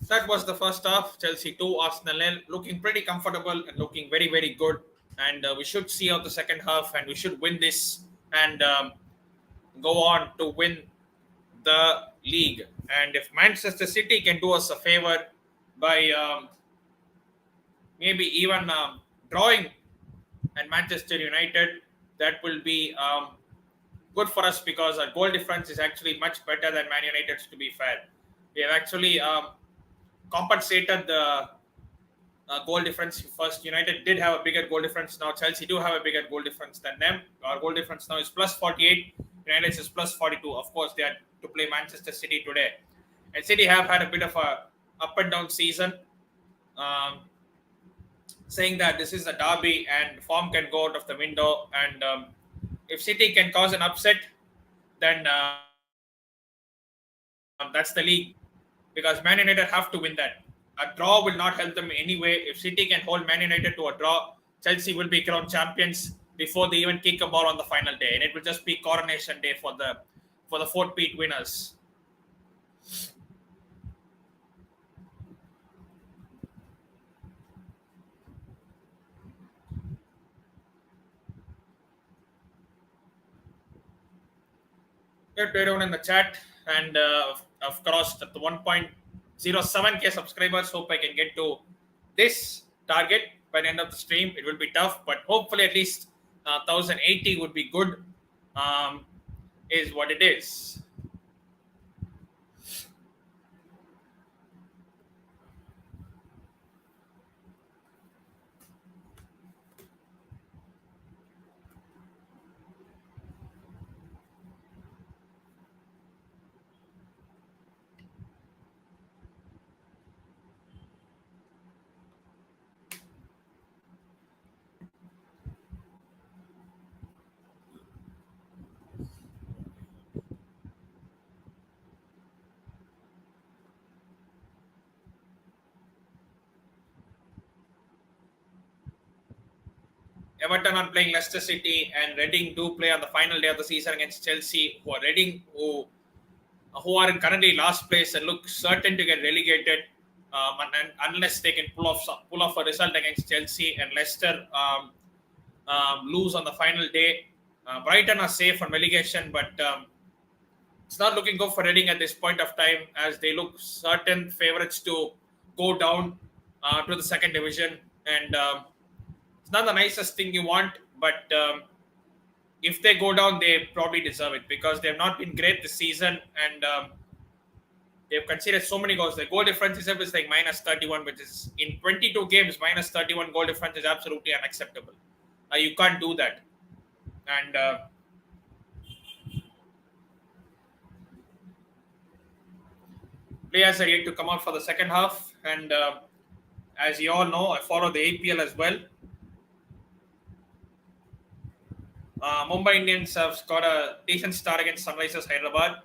That was the first half. Chelsea 2, Arsenal nil. Looking pretty comfortable and looking very, very good. And we should see out the second half and we should win this and go on to win the league. And if Manchester City can do us a favor by maybe even drawing and Manchester United, that will be good for us because our goal difference is actually much better than Man United's, to be fair. We have actually compensated the goal difference first. United did have a bigger goal difference. Now Chelsea do have a bigger goal difference than them. Our goal difference now is plus 48. United is plus 42. Of course, they are to play Manchester City today. And City have had a bit of a up and down season. Um, Saying that this is a derby and form can go out of the window. And if City can cause an upset, then that's the league because Man United have to win that. A draw will not help them anyway. If City can hold Man United to a draw, Chelsea will be crowned champions before they even kick a ball on the final day, and it will just be coronation day for the fourth beat winners. Get down in the chat, and of course, at the 1.07k subscribers, hope I can get to this target by the end of the stream. It will be tough, but hopefully, at least 1080 would be good. Is what it is. Everton are playing Leicester City, and Reading do play on the final day of the season against Chelsea, who are Reading, who are in currently last place and look certain to get relegated unless they can pull off a result against Chelsea and Leicester lose on the final day. Brighton are safe from relegation, but it's not looking good for Reading at this point of time as they look certain favourites to go down to the second division. And it's not the nicest thing you want, but if they go down, they probably deserve it because they have not been great this season and they've conceded so many goals. The goal difference itself is like minus 31, which is in 22 games, minus 31 goal difference is absolutely unacceptable. You can't do that. And players are yet to come out for the second half. And as you all know, I follow the APL as well. Mumbai Indians have got a decent start against Sunrisers Hyderabad.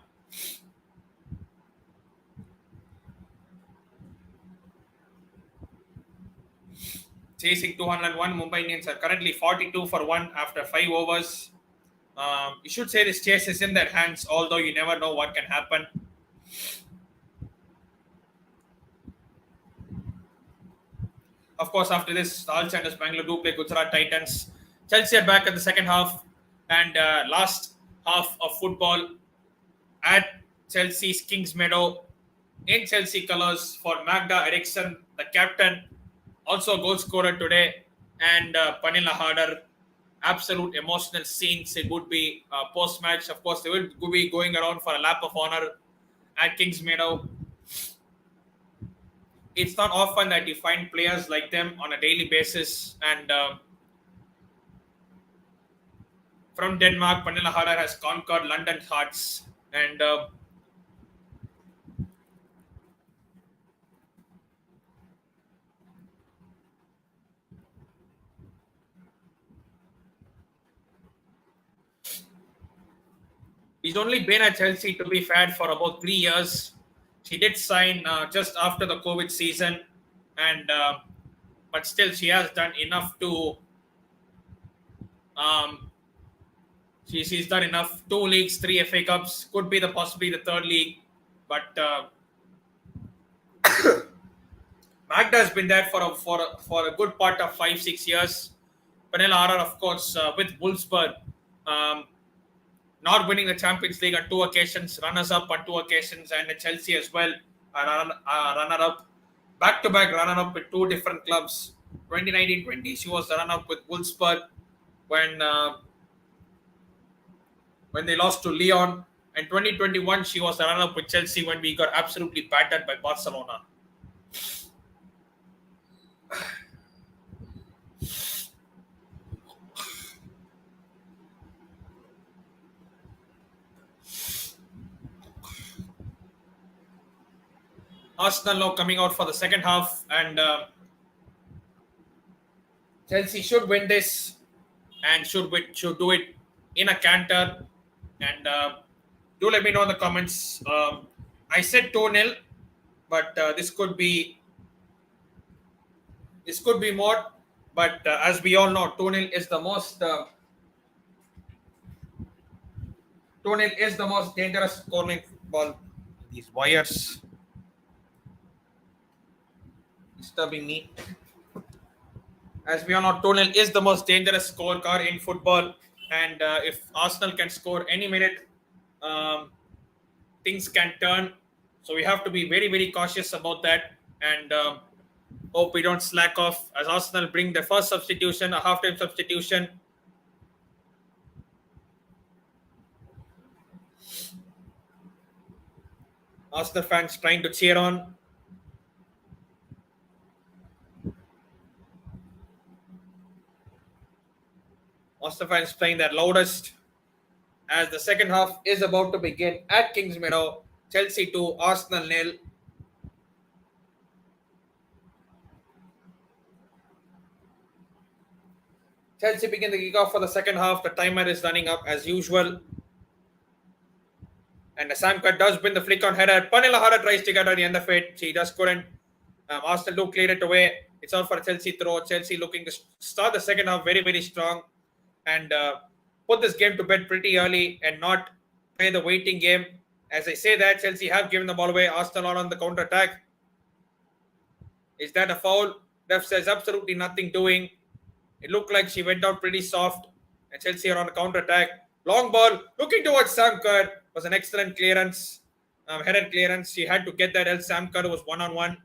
Chasing 201, Mumbai Indians are currently 42 for 1 after 5 overs. You should say this chase is in their hands, although you never know what can happen. Of course, after this, the All Challengers Bangalore do play Gujarat Titans. Chelsea are back at the second half and last half of football at Chelsea's Kingsmeadow in Chelsea colours for Magda Eriksson, the captain, also a goal scorer today, and Pernille Harder. Absolute emotional scenes it would be post match. Of course, they will be going around for a lap of honor at Kingsmeadow. It's not often that you find players like them on a daily basis, and from Denmark, Pernille Harder has conquered London's hearts, and he's only been at Chelsea, to be fair, for about 3 years. She did sign just after the COVID season, and but still, she has done enough to. She's done enough. 2 leagues, 3 FA Cups, could be the possibly the third league, but Magda has been there for a good part of 5 6 years. Pernille, of course, with Wolfsburg, um, not winning the Champions League on 2 occasions, runners up on 2 occasions, and Chelsea as well, runner up, back to back runner up with two different clubs. 2019-20, she was the runner up with Wolfsburg when when they lost to Lyon, and 2021 she was the runner up with Chelsea when we got absolutely battered by Barcelona. Arsenal now coming out for the second half, and Chelsea should win this and should do it in a canter. And do let me know in the comments. I said 2-0, but this could be more. But as we all know, 2-0 is the most 2-0 is the most dangerous scoring ball. These wires disturbing me. As we all know, 2-0 is the most dangerous scorecard in football. And if Arsenal can score any minute, um, things can turn. So we have to be very, very cautious about that. And hope we don't slack off as Arsenal bring the first substitution, a halftime substitution. Arsenal fans trying to cheer on. Arsenal fans playing their loudest as the second half is about to begin at Kingsmeadow. Chelsea 2, Arsenal 0. Chelsea begin the kickoff for the second half. The timer is running up as usual. And the Sam Kerr does win the flick on header. Pernille tries to get at the end of it. She just couldn't. Arsenal do clear it away. It's all for a Chelsea throw. Chelsea looking to start the second half very, very strong and put this game to bed pretty early and not play the waiting game. As I say that, Chelsea have given the ball away. Arsenal are on the counter attack. Is that a foul? Ref says absolutely nothing doing. It looked like she went out pretty soft. And Chelsea are on the counter attack. Long ball, looking towards Sam Kerr. Was an excellent clearance. Headed clearance. She had to get that else. Sam Kerr was one-on-one.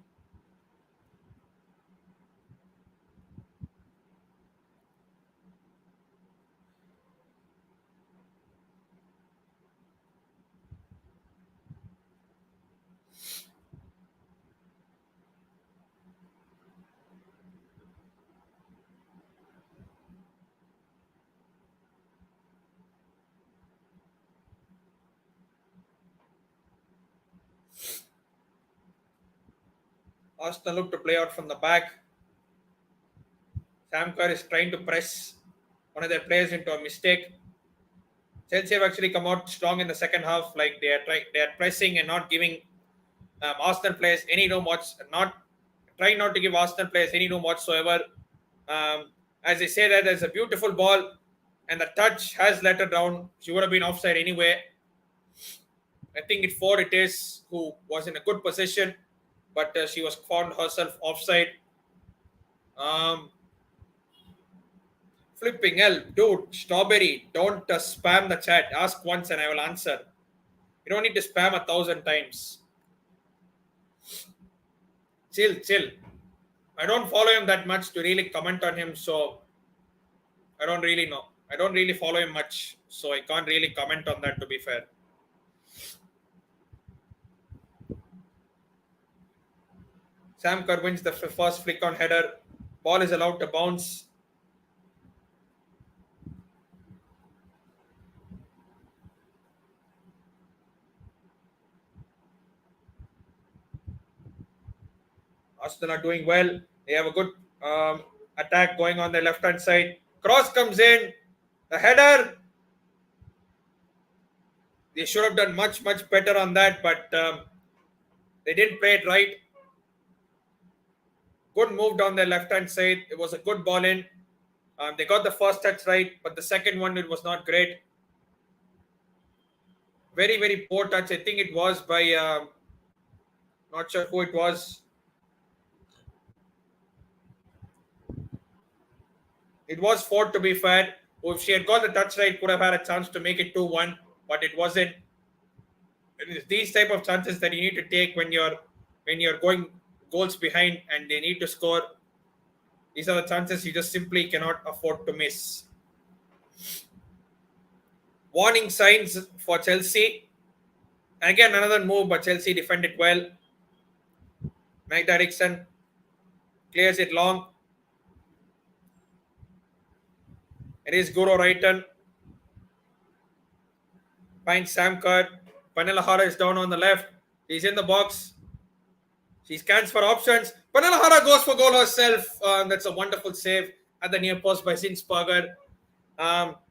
Arsenal look to play out from the back. Sam Kerr is trying to press one of their players into a mistake. Chelsea have actually come out strong in the second half. Like they are pressing and not giving Arsenal players any room. Trying not to give Arsenal players any room whatsoever. As I say that, there's a beautiful ball, and the touch has let her down. She would have been offside anyway. I think it's Ford it is who was in a good position, but she was found herself offside. Flipping hell, dude, Strawberry, don't spam the chat. Ask once and I will answer. You don't need to spam 1,000 times. Chill. I don't follow him that much to really comment on him, so I don't really know. I don't really follow him much, so I can't really comment on that, to be fair. Sam Kerr wins the first flick on header. Ball is allowed to bounce. Arsenal are doing well. They have a good attack going on the left-hand side. Cross comes in. The header. They should have done much better on that, but they didn't play it right. Good move down the left-hand side. It was a good ball in. They got the first touch right, but the second one, it was not great. Very poor touch. I think it was by, not sure who it was. It was 4 to be fair. If she had got the touch right, could have had a chance to make it 2-1, but it wasn't. It is these type of chances that you need to take when you're going goals behind and they need to score. These are the chances you just simply cannot afford to miss. Warning signs for Chelsea. And again, another move, but Chelsea defended well. Eriksson clears it long. It is Guro Reiten. Finds Sam Kerr. Pernille is down on the left. He's in the box. She scans for options. Pernille goes for goal herself. That's a wonderful save at the near post by Zinsberger.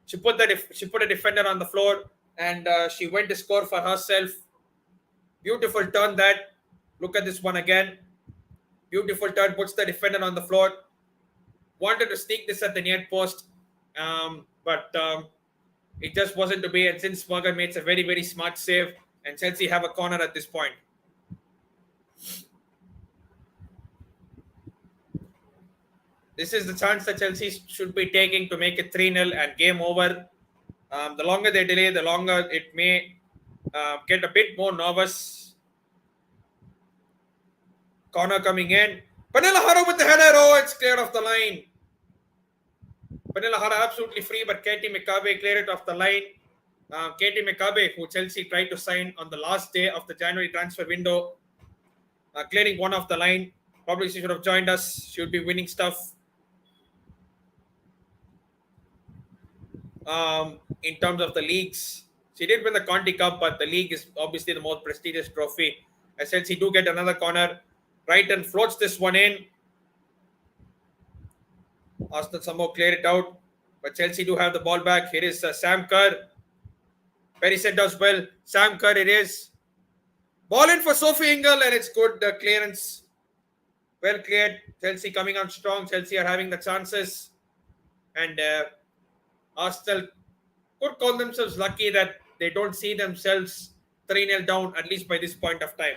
She put a defender on the floor and she went to score for herself. Beautiful turn that. Look at this one again. Beautiful turn, puts the defender on the floor. Wanted to sneak this at the near post, but it just wasn't to be. And Zinsberger makes a very, very smart save, and Chelsea have a corner at this point. This is the chance that Chelsea should be taking to make it 3-0 and game over. The longer they delay, the longer it may get a bit more nervous. Corner coming in. Pernille with the header. Oh, it's cleared off the line. Pernille absolutely free, but McCabe cleared it off the line. McCabe, who Chelsea tried to sign on the last day of the January transfer window, clearing one off the line. Probably she should have joined us. She would be winning stuff. In terms of the leagues, she did win the Conti Cup, but the league is obviously the most prestigious trophy. As Chelsea do get another corner. Reiten floats this one in. Arsenal somehow cleared it out, but Chelsea do have the ball back. Here is Sam Kerr. Pernille does well. Sam Kerr it is. Ball in for Sophie Ingle, and it's good. The clearance well cleared. Chelsea coming on strong. Chelsea are having the chances, and Arsenal could call themselves lucky that they don't see themselves 3-0 down, at least by this point of time.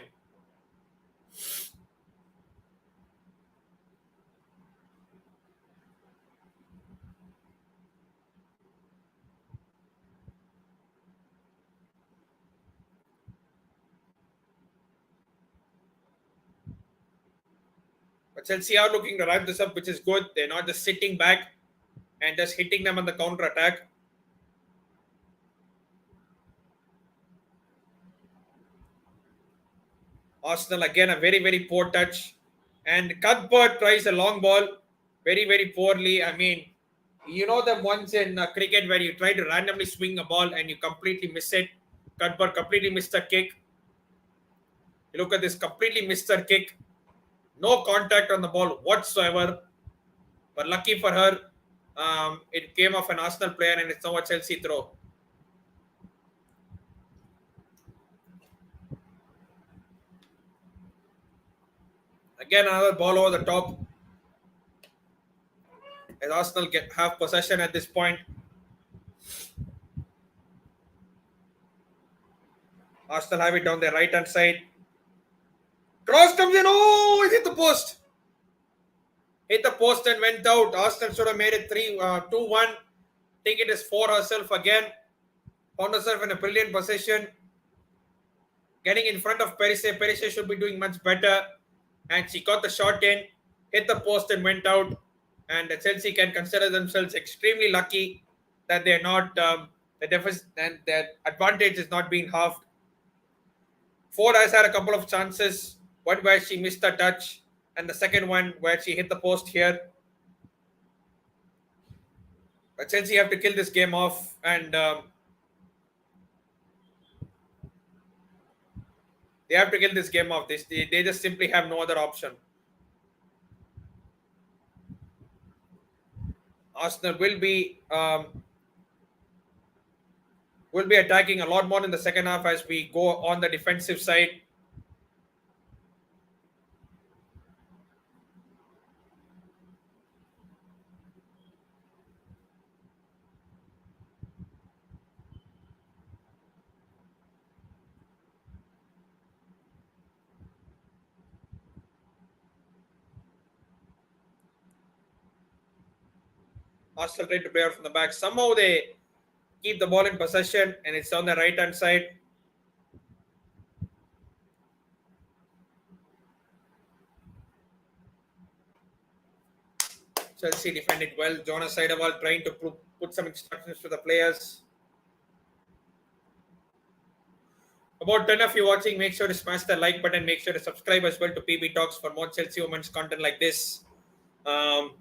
But Chelsea are looking to wrap this up, which is good. They're not just sitting back and just hitting them on the counter attack. Arsenal again a very, very poor touch. And Cuthbert tries a long ball very, very poorly. I mean, you know them ones in cricket where you try to randomly swing a ball and you completely miss it. Cuthbert completely missed a kick. You look at this, completely missed her kick. No contact on the ball whatsoever. But lucky for her, it came off an Arsenal player and it's now a Chelsea throw. Again, another ball over the top. As Arsenal have possession at this point. Arsenal have it down their right hand side. Cross comes in. Oh, it hit the post. Hit the post and went out. Arsenal should have made it 2-1. Think it is for herself again. Found herself in a brilliant position. Getting in front of Pernille. Pernille should be doing much better. And she got the shot in. Hit the post and went out. And Chelsea can consider themselves extremely lucky that they're not the deficit and their advantage is not being halved. Ford has had a couple of chances. One where she missed a touch, and the second one where she hit the post here. But Chelsea have to kill this game off, and they have to kill this game off. They just simply have no other option. Arsenal will be attacking a lot more in the second half as we go on the defensive side. Arsenal trying to play out from the back. Somehow they keep the ball in possession, and it's on the right hand side. Chelsea defended well. Jonas Eidevall trying to put some instructions to the players. About 10 of you watching, make sure to smash the like button. Make sure to subscribe as well to PB Talks for more Chelsea Women's content like this. Um,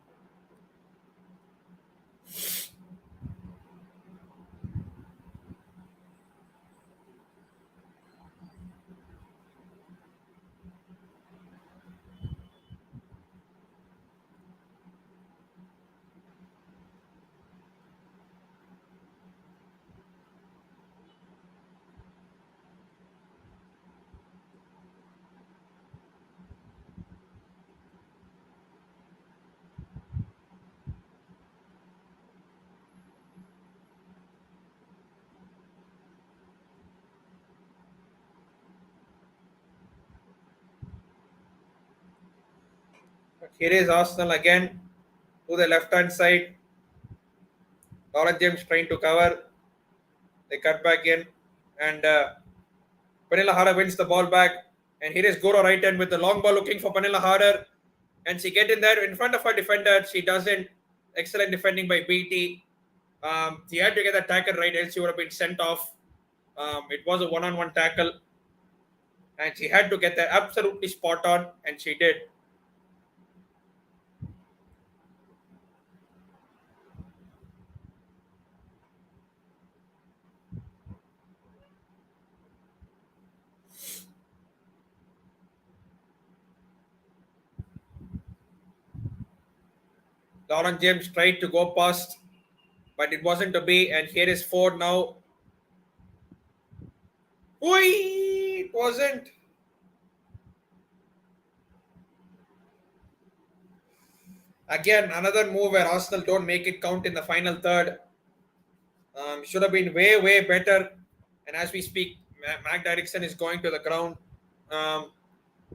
Here is Arsenal again to the left hand side. Lauren James trying to cover. They cut back in, and Pernille Harder wins the ball back. And here is Guro Reiten with the long ball looking for Pernille Harder. And she get in there in front of her defender. She doesn't. Excellent defending by BT. She had to get the tackle right, else she would have been sent off. It was a one-on-one tackle, and she had to get that absolutely spot on, and she did. Lauren James tried to go past, but it wasn't to be. And here is Ford now. Oi! It wasn't. Again, another move where Arsenal don't make it count in the final third. Should have been way, way better. And as we speak, Eriksson is going to the ground.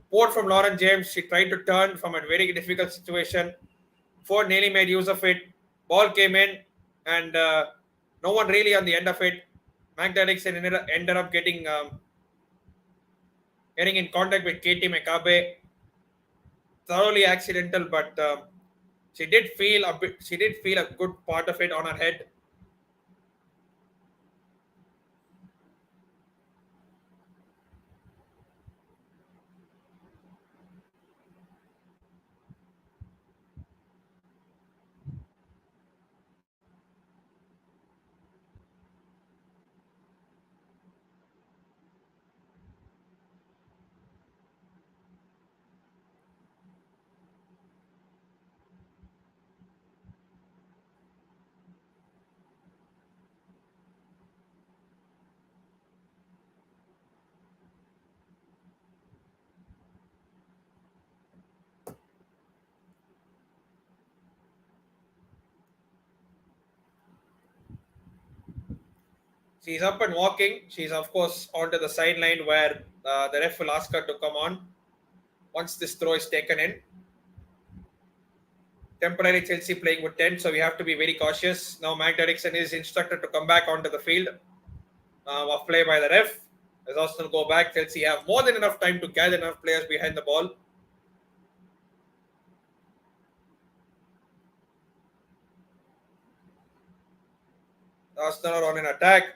Port from Lauren James. She tried to turn from a very difficult situation. Ford nearly made use of it. Ball came in, and no one really on the end of it. Eriksson ended up getting in contact with McCabe. Thoroughly accidental, but she did feel a bit. She did feel a good part of it on her head. She's up and walking. She's of course onto the sideline where the ref will ask her to come on once this throw is taken in. Temporary Chelsea playing with 10, so we have to be very cautious. Now Eriksson is instructed to come back onto the field of play by the ref. As Arsenal go back, Chelsea have more than enough time to gather enough players behind the ball. Arsenal are on an attack.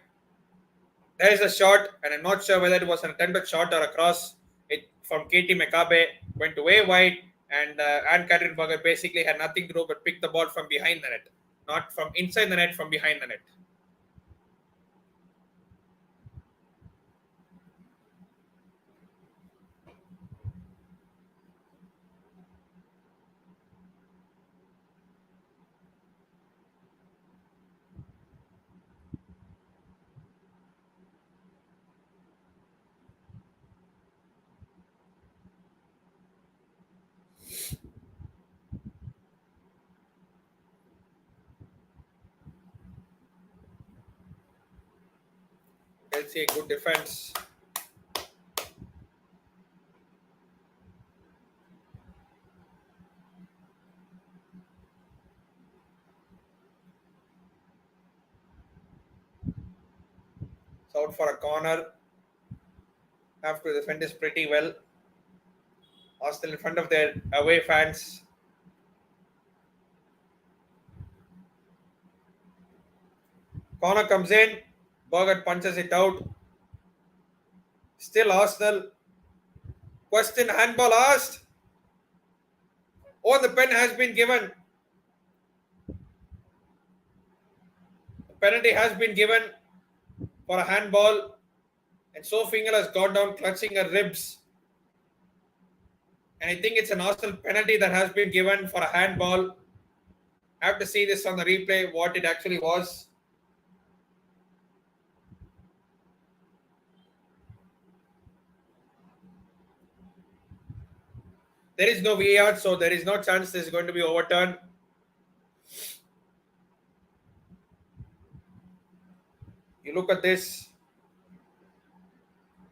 There is a shot, and I'm not sure whether it was an attempted shot or a cross. It from McCabe went way wide, and Anne Katrinberger basically had nothing to do but pick the ball from behind the net, not from inside the net, from behind the net. Chelsea a good defense. Out for a corner. Have to defend this pretty well. Arsenal in front of their away fans. Corner comes in. Berger punches it out. Still Arsenal. Question handball asked. Oh, the pen has been given. The penalty has been given for a handball. And Sofingal has gone down clutching her ribs. And I think it's an Arsenal penalty that has been given for a handball. I have to see this on the replay, what it actually was. There is no VAR, so there is no chance this is going to be overturned. You look at this.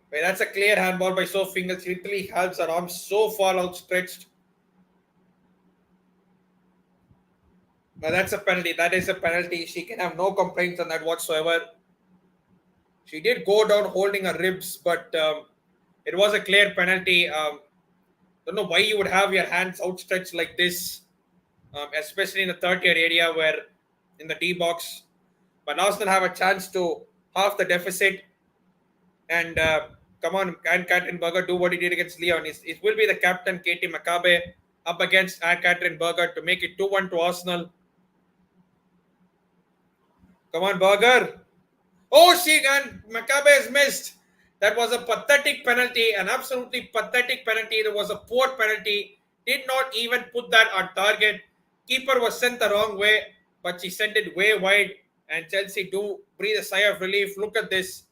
Well, that's a clear handball by Sofingal. She literally has her arms so far outstretched. Now that's a penalty. That is a penalty. She can have no complaints on that whatsoever. She did go down holding her ribs, but it was a clear penalty. Don't know why you would have your hands outstretched like this, especially in the third tier area where in the D box. But Arsenal have a chance to half the deficit. And come on, can Catherine Berger do what he did against Leon? It will be the captain, Katie McCabe, up against Catherine Berger to make it 2-1 to Arsenal. Come on, Berger. Oh, and McCabe has missed. That was a pathetic penalty, an absolutely pathetic penalty. There was a poor penalty. Did not even put that on target. Keeper was sent the wrong way, but she sent it way wide. And Chelsea do breathe a sigh of relief. Look at this.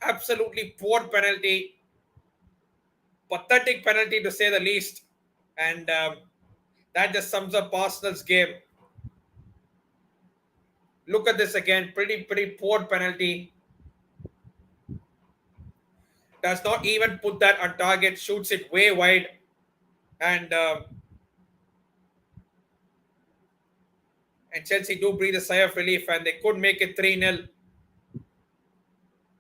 Absolutely poor penalty. Pathetic penalty to say the least. And that just sums up Arsenal's game. Look at this again. Pretty poor penalty. Does not even put that on target. Shoots it way wide. And Chelsea do breathe a sigh of relief. And they could make it 3-0.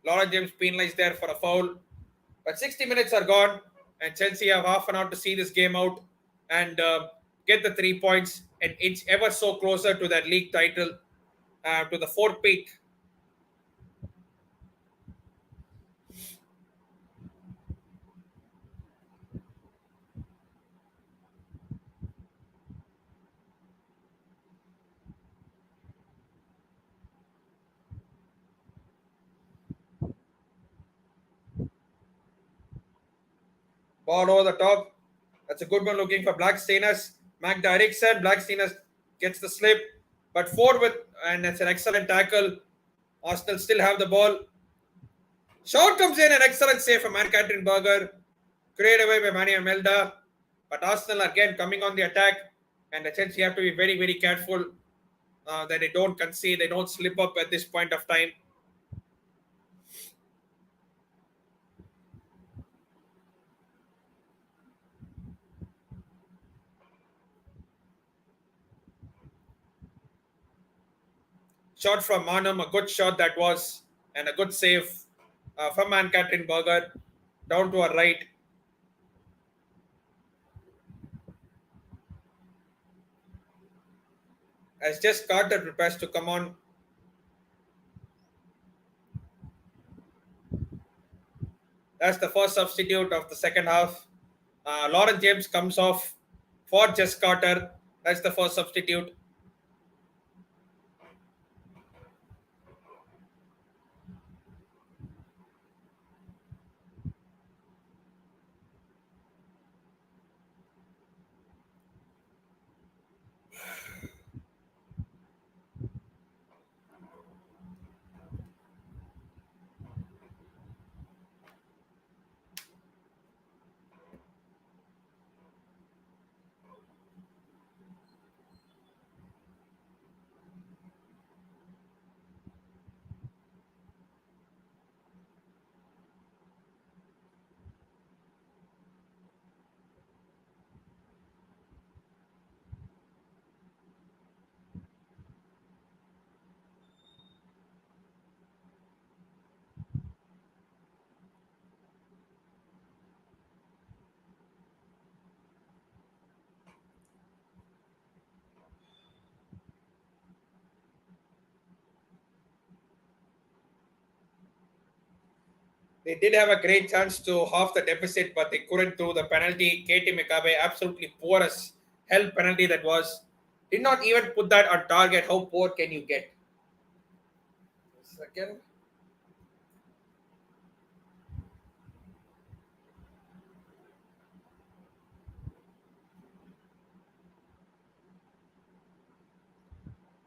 Laura James penalized there for a foul. But 60 minutes are gone. And Chelsea have half an hour to see this game out. And get the 3 points. And inch ever so closer to that league title. To the fourth peak. Ball over the top. That's a good one looking for Blacksteiners. Magda Eriksson. Blacksteiners gets the slip. But forward, and it's an excellent tackle. Arsenal still have the ball. Shot comes in, an excellent save from Catherine Berger. Cleared away by Mania Melda. But Arsenal again coming on the attack. And the Chelsea have to be very careful that they don't concede, they don't slip up at this point of time. Shot from Manam, a good shot that was, and a good save from Catherine Berger down to her right. As just Carter prepares to come on. That's the first substitute of the second half. Lauren James comes off for Jess Carter. That's the first substitute. They did have a great chance to half the deficit, but they couldn't do the penalty. Katie McCabe, absolutely poor as hell penalty that was. Did not even put that on target. How poor can you get? Second.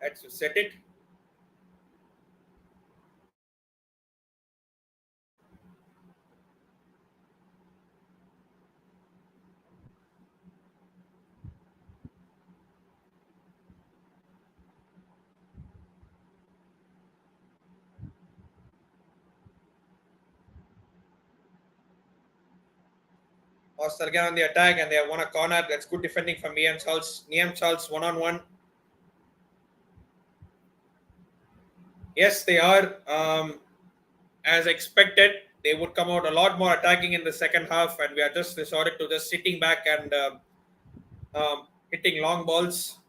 That's to set it. Arsenal again on the attack, and they have won a corner. That's good defending from Liam Charles. Liam Charles 1-on-1. Yes, they are. As expected, they would come out a lot more attacking in the second half, and we are just resorted to just sitting back and hitting long balls.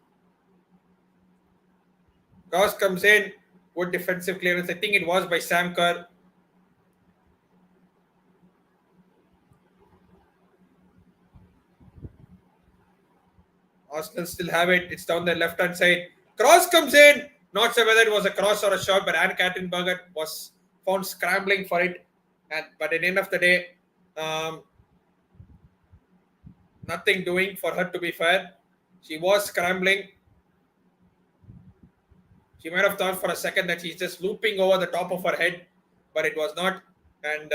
Cross comes in, good defensive clearance. I think it was by Sam Kerr. Arsenal still have it. It's down the left hand side. Cross comes in. Not sure whether it was a cross or a shot, but Anne Kattenberger was found scrambling for it. And but at the end of the day, um, nothing doing for her to be fair. She was scrambling. She might have thought for a second that she's just looping over the top of her head, but it was not. And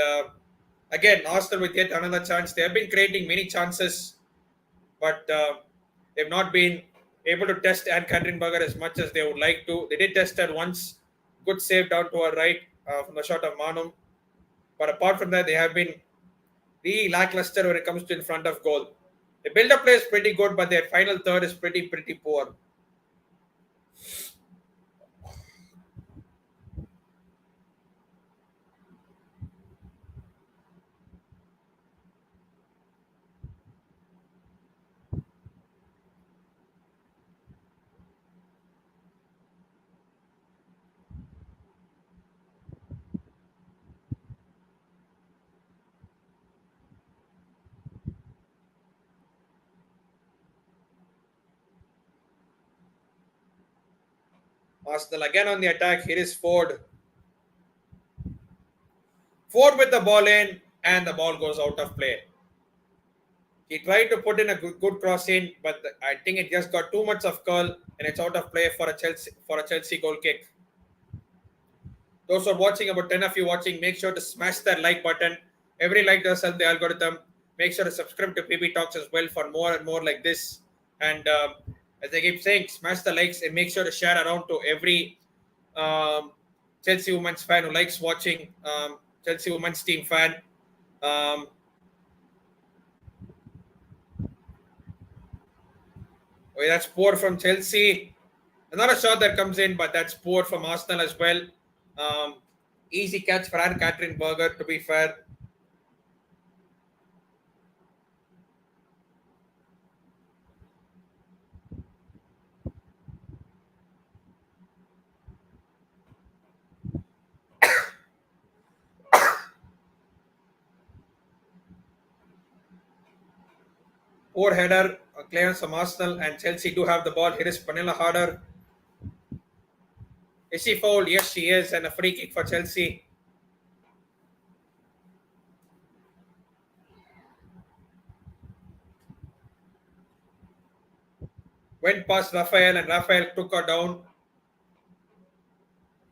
again, Arsenal with yet another chance. They have been creating many chances, but they've not been able to test Anne Katrinberger as much as they would like to. They did test her once. Good save down to her right from the shot of Manum. But apart from that, they have been really lackluster when it comes to in front of goal. The build-up play is pretty good, but their final third is pretty poor. Arsenal again on the attack. Here is Ford. Ford with the ball in, and the ball goes out of play. He tried to put in a good cross in, but I think it just got too much of curl, and it's out of play for a Chelsea goal kick. Those who are watching, about 10 of you watching, make sure to smash that like button. Every like does help the algorithm. Make sure to subscribe to PB Talks as well for more and more like this. And as I keep saying, smash the likes and make sure to share around to every Chelsea women's fan who likes watching, Chelsea women's team fan. Um, oh, that's poor from Chelsea. Another shot that comes in, but that's poor from Arsenal as well. Um, Easy catch for Anne Katrin Berger, to be fair. Poor header, clearance from Arsenal, and Chelsea do have the ball. Here is Pernille harder. Is she fouled? Yes, she is, and a free kick for Chelsea. Went past Raphael, and Raphael took her down.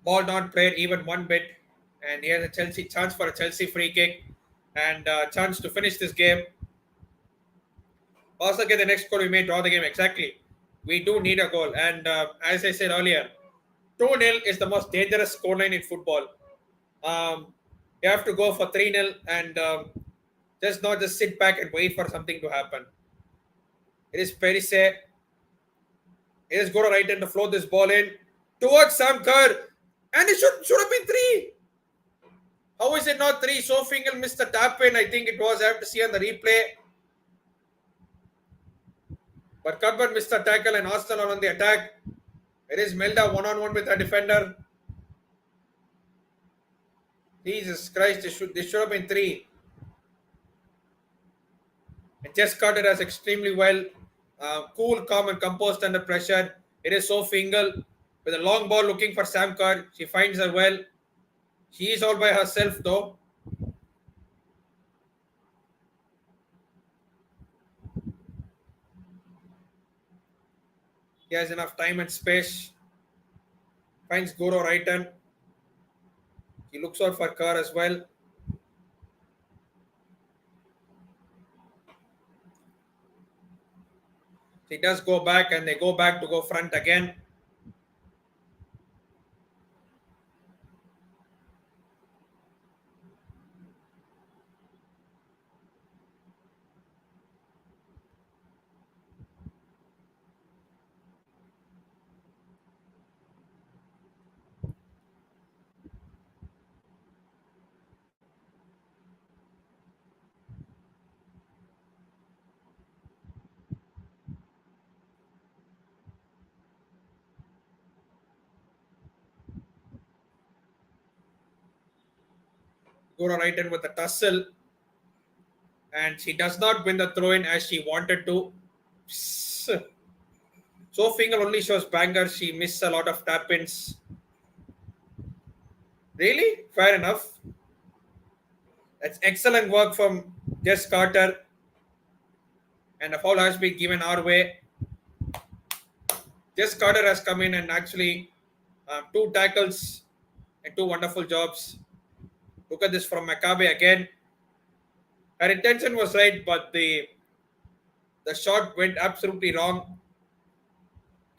Ball not played even one bit, and here's a Chelsea chance for a Chelsea free kick, and a chance to finish this game. Also get the next goal, we may draw the game exactly. We do need a goal, and as I said earlier, 2-0 is the most dangerous scoreline in football. You have to go for 3-0 and just not just sit back and wait for something to happen. It is Perise. It is Guro Reiten to float this ball in towards Sam Kerr. And it should have been 3. How is it not 3? Sofingal missed the tap in. I think it was. I have to see on the replay. But Cuthbert missed the tackle and Arsenal are on the attack. It is Melda 1-on-1 with a defender. Jesus Christ, this should have been 3. And just cut it as extremely well. Cool, calm, and composed under pressure. It is so Fingal with a long ball looking for Sam Kerr. She finds her well. She is all by herself though. He has enough time and space. Finds Guro Reiten. He looks out for Kerr as well. He does go back and they go back to go front again. Guro Reiten with a tussle. And she does not win the throw in as she wanted to. So Fingal only shows bangers. She missed a lot of tap ins. Really? Fair enough. That's excellent work from Jess Carter. And a foul has been given our way. Jess Carter has come in and actually 2 tackles and 2 wonderful jobs. Look at this from McCabe again. Her intention was right, but the shot went absolutely wrong.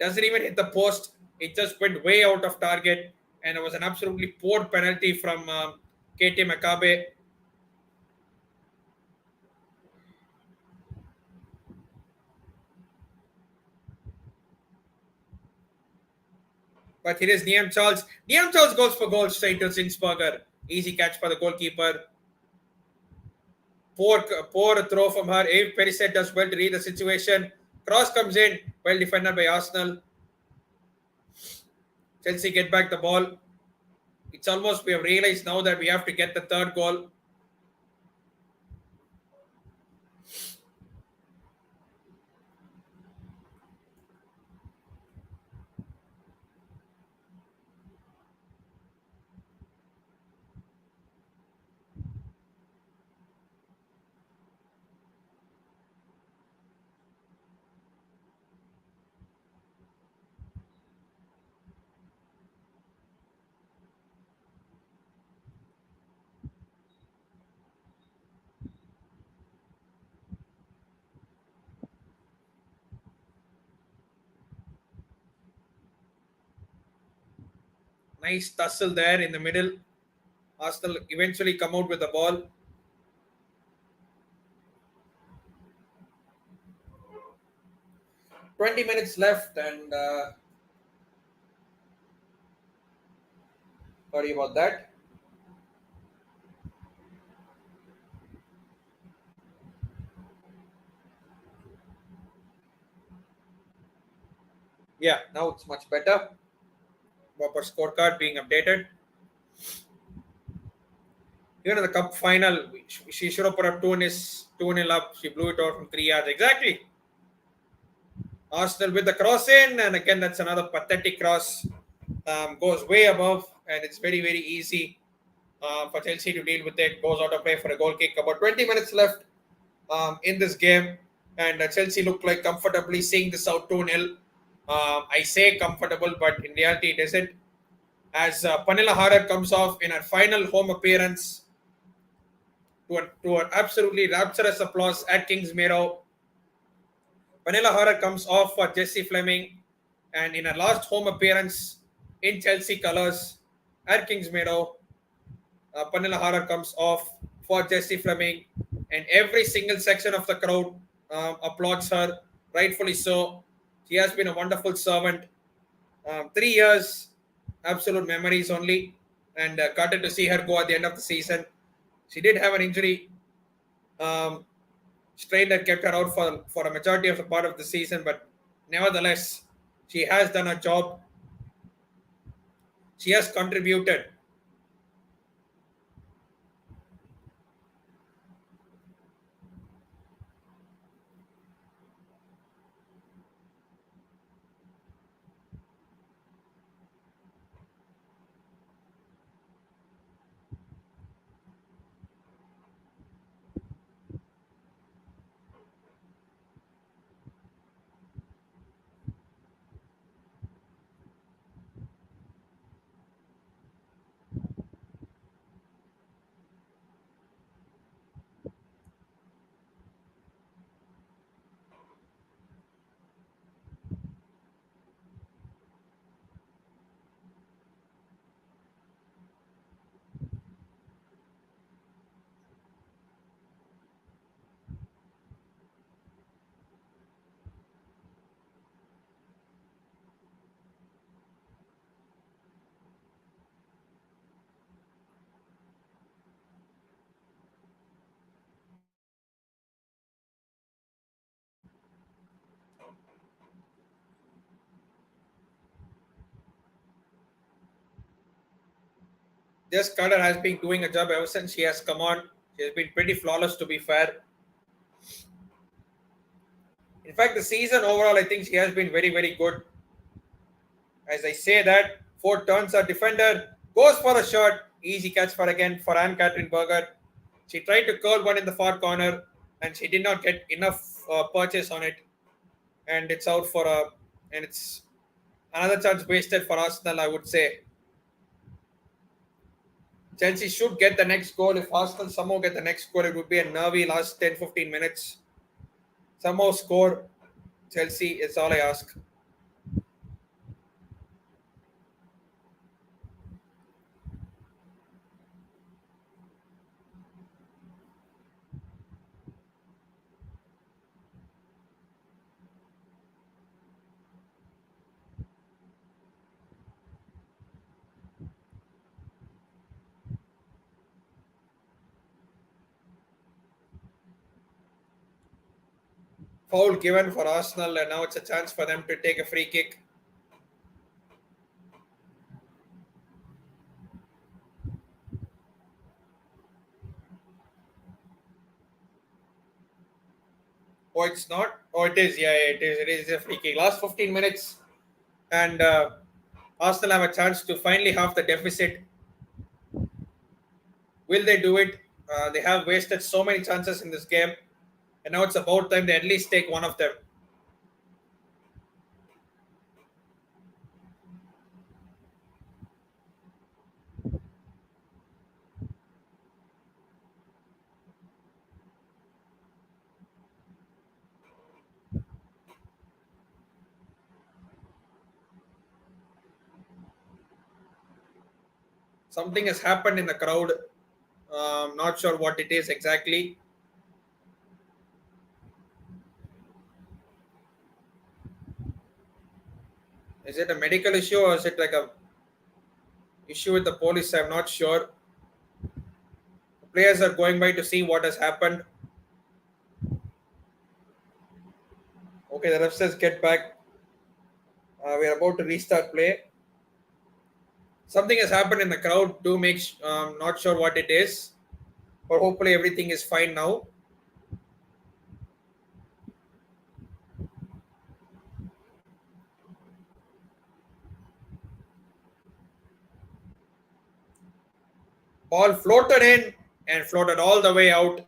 Doesn't even hit the post. It just went way out of target. And it was an absolutely poor penalty from KT McCabe. But here is Liam Charles. Liam Charles goes for goal straight to Zinsberger. Easy catch for the goalkeeper. Poor throw from her. Eve Perissette does well to read the situation. Cross comes in. Well defended by Arsenal. Chelsea get back the ball. It's almost, we have realized now that we have to get the 3rd goal. Nice tussle there in the middle. Arsenal eventually come out with the ball. "20 minutes left and sorry about that. Yeah, now it's much better. Proper scorecard being updated. Even in the cup final, she should have put up 2-0 up. She blew it out from 3 yards. Exactly. Arsenal with the cross in, and again, that's another pathetic cross. Goes way above, and it's very, very easy for Chelsea to deal with it. Goes out of play for a goal kick. About 20 minutes left in this game, and Chelsea look like comfortably seeing this out 2-0. I say comfortable, but in reality, it isn't. As Pernille Harder comes off in her final home appearance to an absolutely rapturous applause at Kingsmeadow. Pernille Harder comes off for Jessie Fleming, and in her last home appearance in Chelsea colours at Kingsmeadow, Pernille Harder comes off for Jessie Fleming, and every single section of the crowd applauds her, rightfully so. She has been a wonderful servant. 3 years, absolute memories only, and gutted to see her go at the end of the season. She did have an injury strain that kept her out for a majority of the part of the season, but nevertheless, she has done her job. She has contributed This Carter has been doing a job ever since she has come on. She has been pretty flawless, to be fair. In fact, the season overall, I think she has been very, very good. As I say that, 4 turns her defender, goes for a shot. Easy catch for again for Anne-Catherine Berger. She tried to curl one in the far corner and she did not get enough purchase on it. And it's out for a, and it's another chance wasted for Arsenal, I would say. Chelsea should get the next goal. If Arsenal somehow get the next goal, it would be a nervy last 10-15 minutes. Somehow score Chelsea is all I ask. Foul given for Arsenal, and now it's a chance for them to take a free kick. Oh, it's not? Oh, it is. Yeah, it is. It is a free kick. Last 15 minutes, and Arsenal have a chance to finally halve the deficit. Will they do it? They have wasted so many chances in this game, and now it's about time they at least take one of them. Something has happened in the crowd. Not sure what it is exactly. Is it a medical issue or is it like a issue with the police? I'm not sure. The players are going by to see what has happened. Okay, the ref says get back. We are about to restart play. Something has happened in the crowd. Do make not sure what it is, but hopefully everything is fine now. Ball floated in and floated all the way out.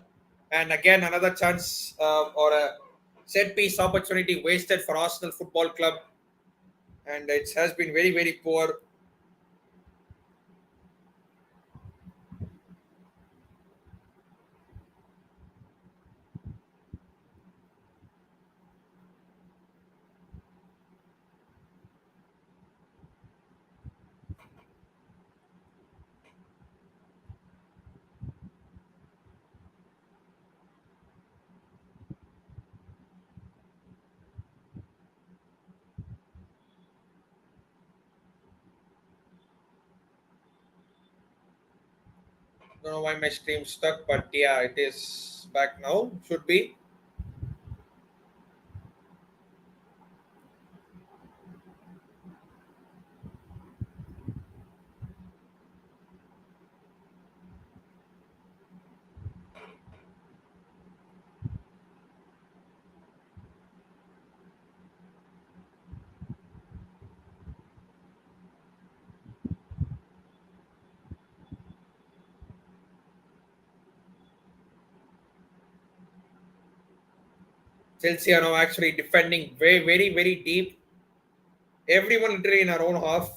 And again, another chance or a set piece opportunity wasted for Arsenal Football Club. And it has been very, very poor. Don't know why my stream stuck, but yeah, it is back now. Should be. Chelsea are now actually defending very, very, very deep. Everyone literally in our own half.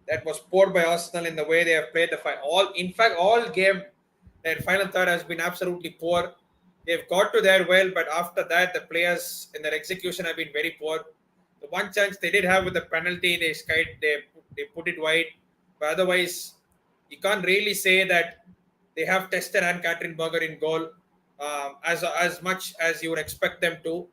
That was poor by Arsenal in the way they have played the fight. In fact, all game, their final third has been absolutely poor. They've got to there well, but after that, the players in their execution have been very poor. The one chance they did have with the penalty, they put it wide. But otherwise, you can't really say that they have tested Anne Catherine Berger in goal as much as you would expect them to.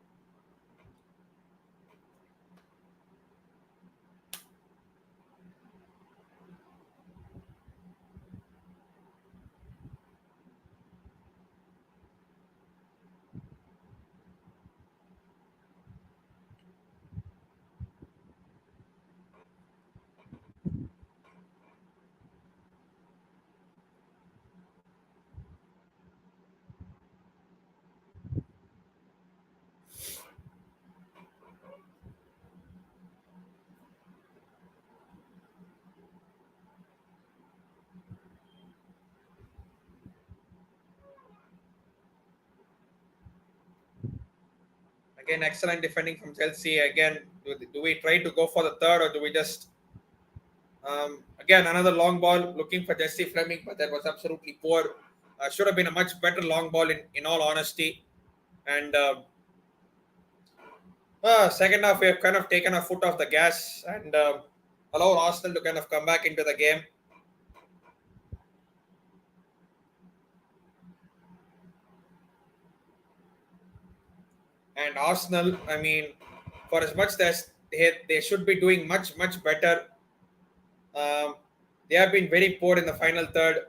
Again, excellent defending from Chelsea. Again, do we try to go for the third or do we just again another long ball looking for Jesse Fleming, but that was absolutely poor. Should have been a much better long ball in all honesty. And second half we have kind of taken our foot off the gas and allowed Arsenal to kind of come back into the game. And Arsenal, I mean, for as much as they should be doing much better, um, they have been very poor in the final third,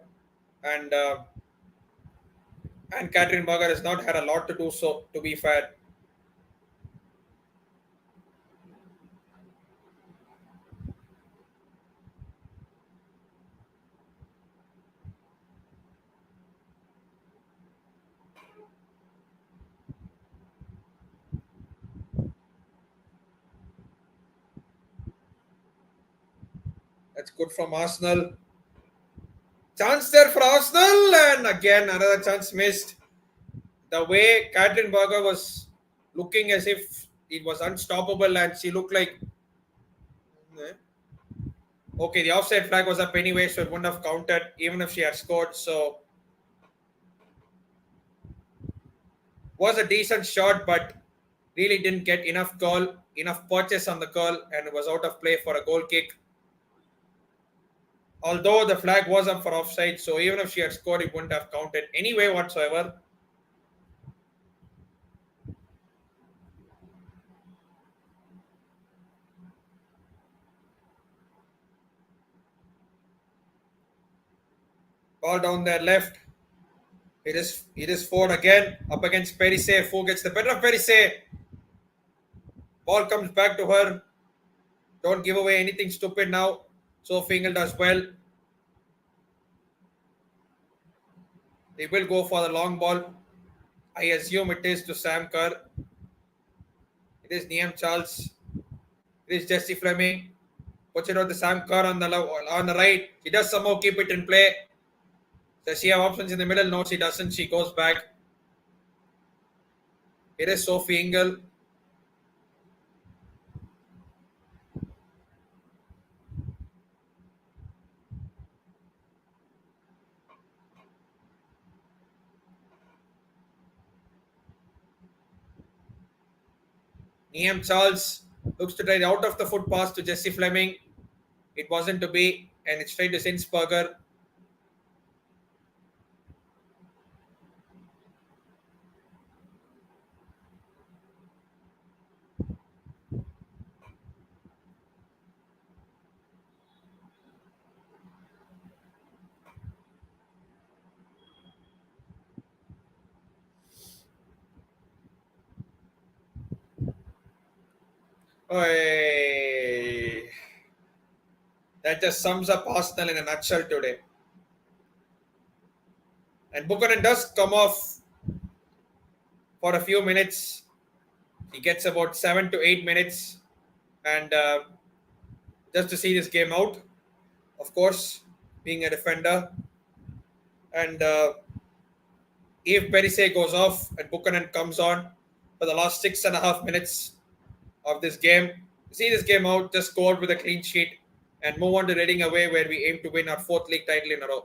and Catherine Berger has not had a lot to do so. To be fair, that's good from Arsenal. Chance there for Arsenal, and again another chance missed. The way Catherine Berger was looking as if it was unstoppable, and she looked like okay, the offside flag was up anyway, so it wouldn't have counted even if she had scored. So was a decent shot, but really didn't get enough purchase on the curl, and it was out of play for a goal kick. Although the flag was up for offside, so even if she had scored, it wouldn't have counted anyway whatsoever. Ball down there left. It is Ford again up against Perise. Who gets the better of Perise? Ball comes back to her. Don't give away anything stupid now. So Fingal does well. They will go for the long ball. I assume it is to Sam Kerr. It is Niam Charles. It is Jesse Fleming. Puts it on the Sam Kerr on the right. She does somehow keep it in play. Does she have options in the middle? No, she doesn't. She goes back. It is Sophie Ingle. Niam Charles looks to try out of the foot pass to Jesse Fleming. It wasn't to be, and it's straight to Sinsberger. Oy. That just sums up Arsenal in a nutshell today. And Buchanan does come off for a few minutes. He gets about 7 to 8 minutes, and just to see this game out, of course, being a defender. And if Perise goes off and Buchanan comes on for the last 6.5 minutes of this game, see this game out, just go out with a clean sheet and move on to Reading away, where we aim to win our fourth league title in a row.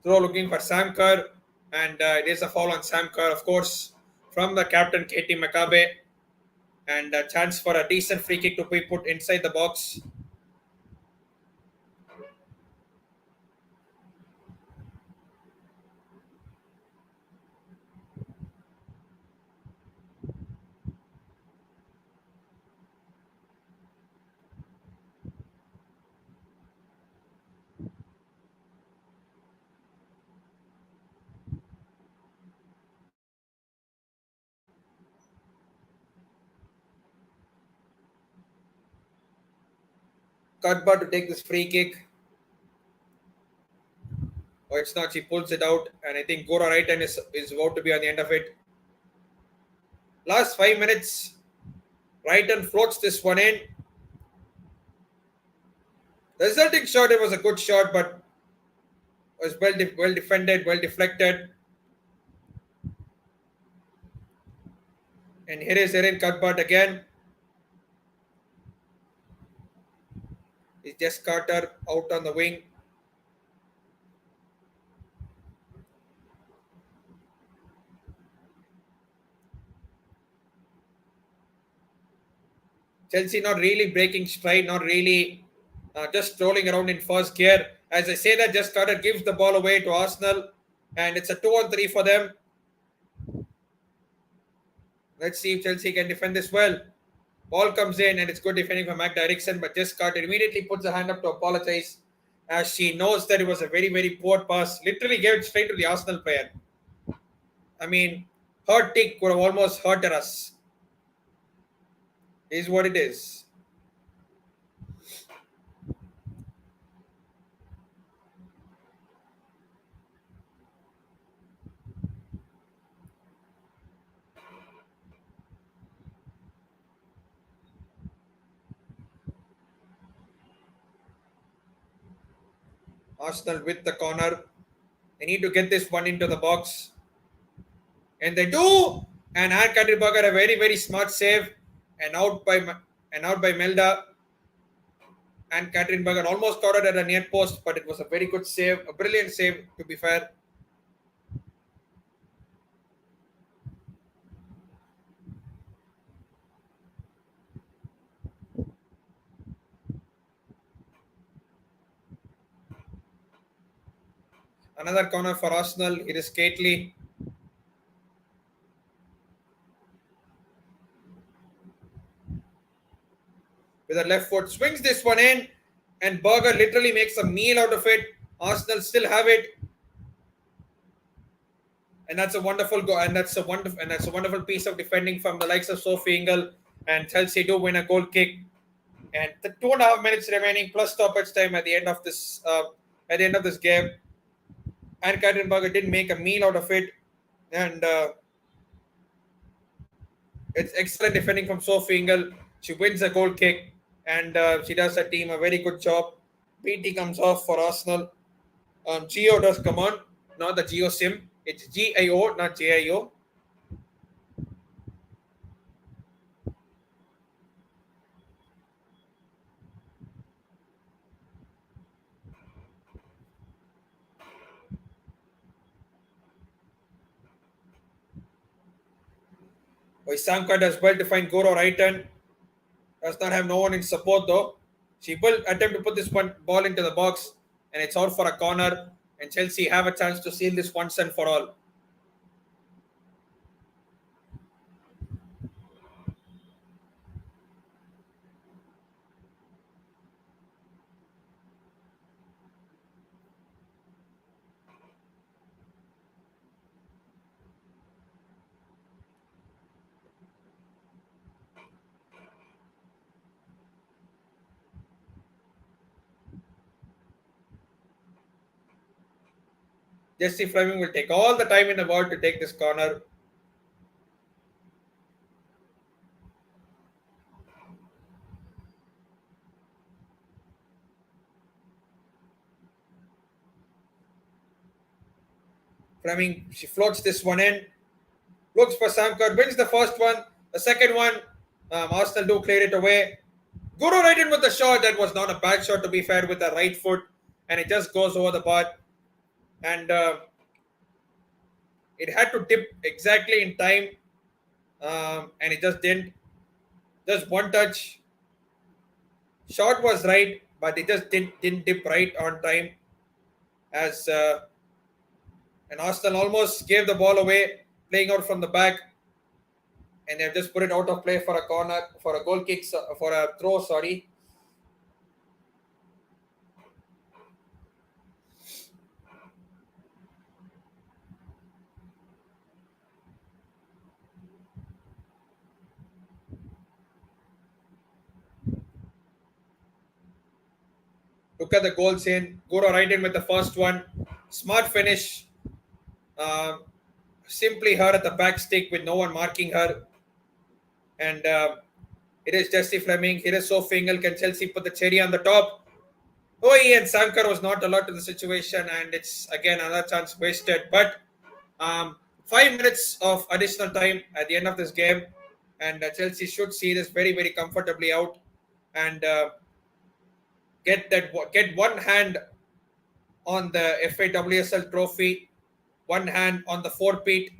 Throw looking for Sam Kerr, and it is a foul on Sam Kerr, of course, from the captain KT McCabe, and a chance for a decent free kick to be put inside the box. Cutba to take this free kick. Oh, it's not. She pulls it out, and I think Guro Reiten is about to be on the end of it. Last 5 minutes, Reiten floats this one in. The resulting shot, it was a good shot, but was well defended, well deflected. And here is Erin Cuthbert again. He just caught her out on the wing. Chelsea not really breaking stride, not really just strolling around in first gear. As I say that, just Carter gives the ball away to Arsenal, and it's a 2-on-3 for them. Let's see if Chelsea can defend this well. Ball comes in, and it's good defending from Magda Eriksson, but just Carter immediately puts her hand up to apologize, as she knows that it was a very, very poor pass. Literally gave it straight to the Arsenal player. I mean, her tick would have almost hurt us. Is what it is. Arsenal with the corner. They need to get this one into the box. And they do! And Anne Katrinberger a very, very smart save. And out by Melda. And Katrinberger almost caught it at a near post, but it was a very good save. A brilliant save, to be fair. Another corner for Arsenal. It is Gately. With her left foot, swings this one in, and Berger literally makes a meal out of it. Arsenal still have it, and that's a wonderful goal. And that's a wonderful piece of defending from the likes of Sophie Ingle. And Chelsea do win a goal kick. And the 2.5 minutes remaining plus stoppage time at the end of this game. And Katrinberger did make a meal out of it, and it's excellent defending from Sophie Ingle. She wins a goal kick, and she does her team a very good job. PT comes off for Arsenal. Gio does come on, not the Gio Sim. It's GIO, not JIO. Samka does well to find Guro Reiten. Does not have no one in support though. She will attempt to put this one ball into the box, and it's out for a corner. And Chelsea have a chance to seal this once and for all. Jesse Fleming will take all the time in the world to take this corner. Fleming, she floats this one in. Looks for Sam Kerr, wins the first one. The second one, Arsenal do clear it away. Guro Reiten with the shot. That was not a bad shot, to be fair, with the right foot. And it just goes over the bar. And it had to tip exactly in time. And it just didn't. Just one touch. Shot was right, but it just didn't dip right on time. As and Arsenal almost gave the ball away, playing out from the back. And they've just put it out of play for a corner, for a goal kick, for a throw, sorry. Look at the goals in. Guro Reiten with the first one. Smart finish. Simply her at the back stick with no one marking her. And it is Jesse Fleming. Here is Sofingal. Can Chelsea put the cherry on the top? Oh, and Sankar was not allowed to the situation, and it's again another chance wasted. But 5 minutes of additional time at the end of this game, and Chelsea should see this very, very comfortably out, and get one hand on the FAWSL trophy, one hand on the four-peat.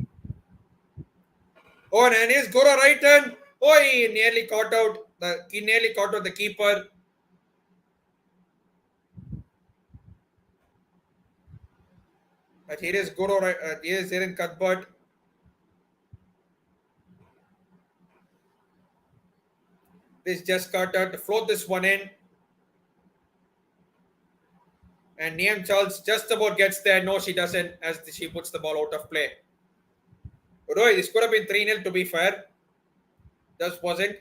Oh, and here's Guro Reiten. Oh, he nearly caught out the keeper. But here is Guro. Here is Erin Cuthbert. This just Carter to float this one in. And Chels just about gets there. No, she doesn't, as she puts the ball out of play. Roy, this could have been 3-0 to be fair. Just wasn't.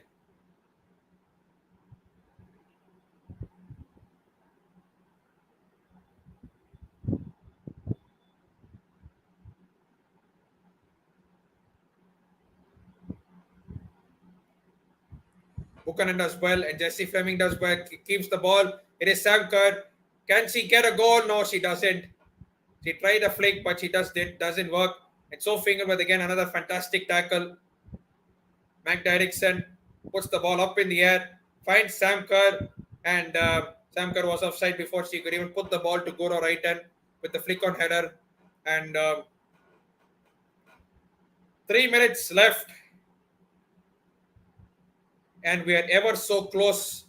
Buchanan does well, and Jesse Fleming does well. Keeps the ball. It is Sam Kerr. Can she get a goal? No, she doesn't. She tried a flick, but doesn't work. And so Fingerworth again, another fantastic tackle. Eriksson puts the ball up in the air, finds Sam Kerr, and Sam Kerr was offside before she could even put the ball to Guro Reiten with the flick on header. And 3 minutes left. And we are ever so close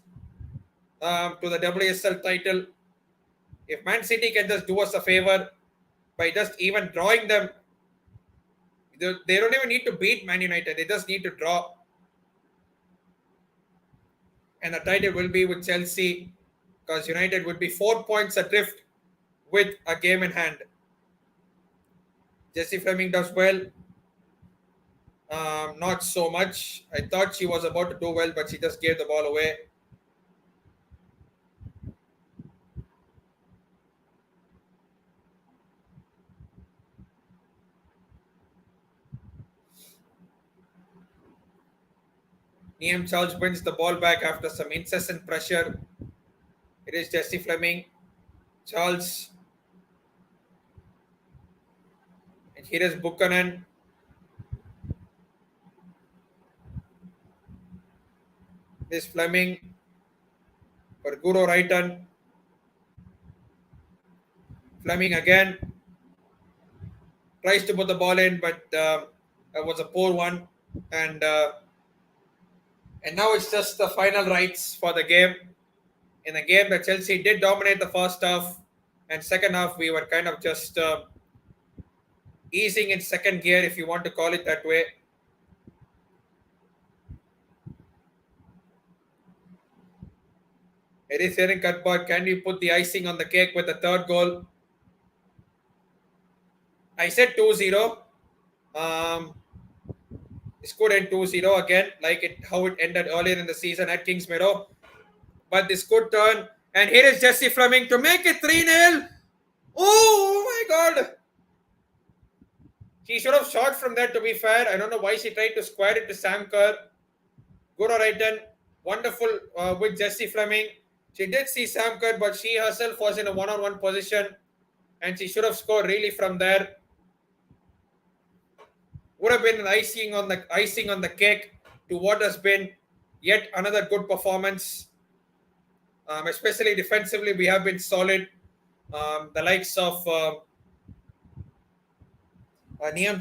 to the WSL title. If Man City can just do us a favor by just even drawing them, they don't even need to beat Man United. They just need to draw. And the title will be with Chelsea, because United would be 4 points adrift with a game in hand. Jessie Fleming does well. Not so much. I thought she was about to do well, but she just gave the ball away. Chels wins the ball back after some incessant pressure. It is Jessie Fleming. Charles. And here is Buchanan. This Fleming for Guro Reiten. Fleming again. Tries to put the ball in, but it was a poor one. And now it's just the final rights for the game. In a game that Chelsea did dominate the first half, and second half we were kind of just easing in second gear, if you want to call it that way. It is Erin Cuthbert. Can we put the icing on the cake with the third goal? I said 2-0. This could end 2-0 again, like how it ended earlier in the season at Kingsmeadow. But this could turn. And here is Jessie Fleming to make it 3-0. Oh my God. She should have shot from there, to be fair. I don't know why she tried to square it to Sam Kerr. Guro Reiten, wonderful with Jessie Fleming. She did see Sam Kerr, but she herself was in a one-on-one position, and she should have scored really from there. Would have been an icing on the cake to what has been yet another good performance. Especially defensively, we have been solid. The likes of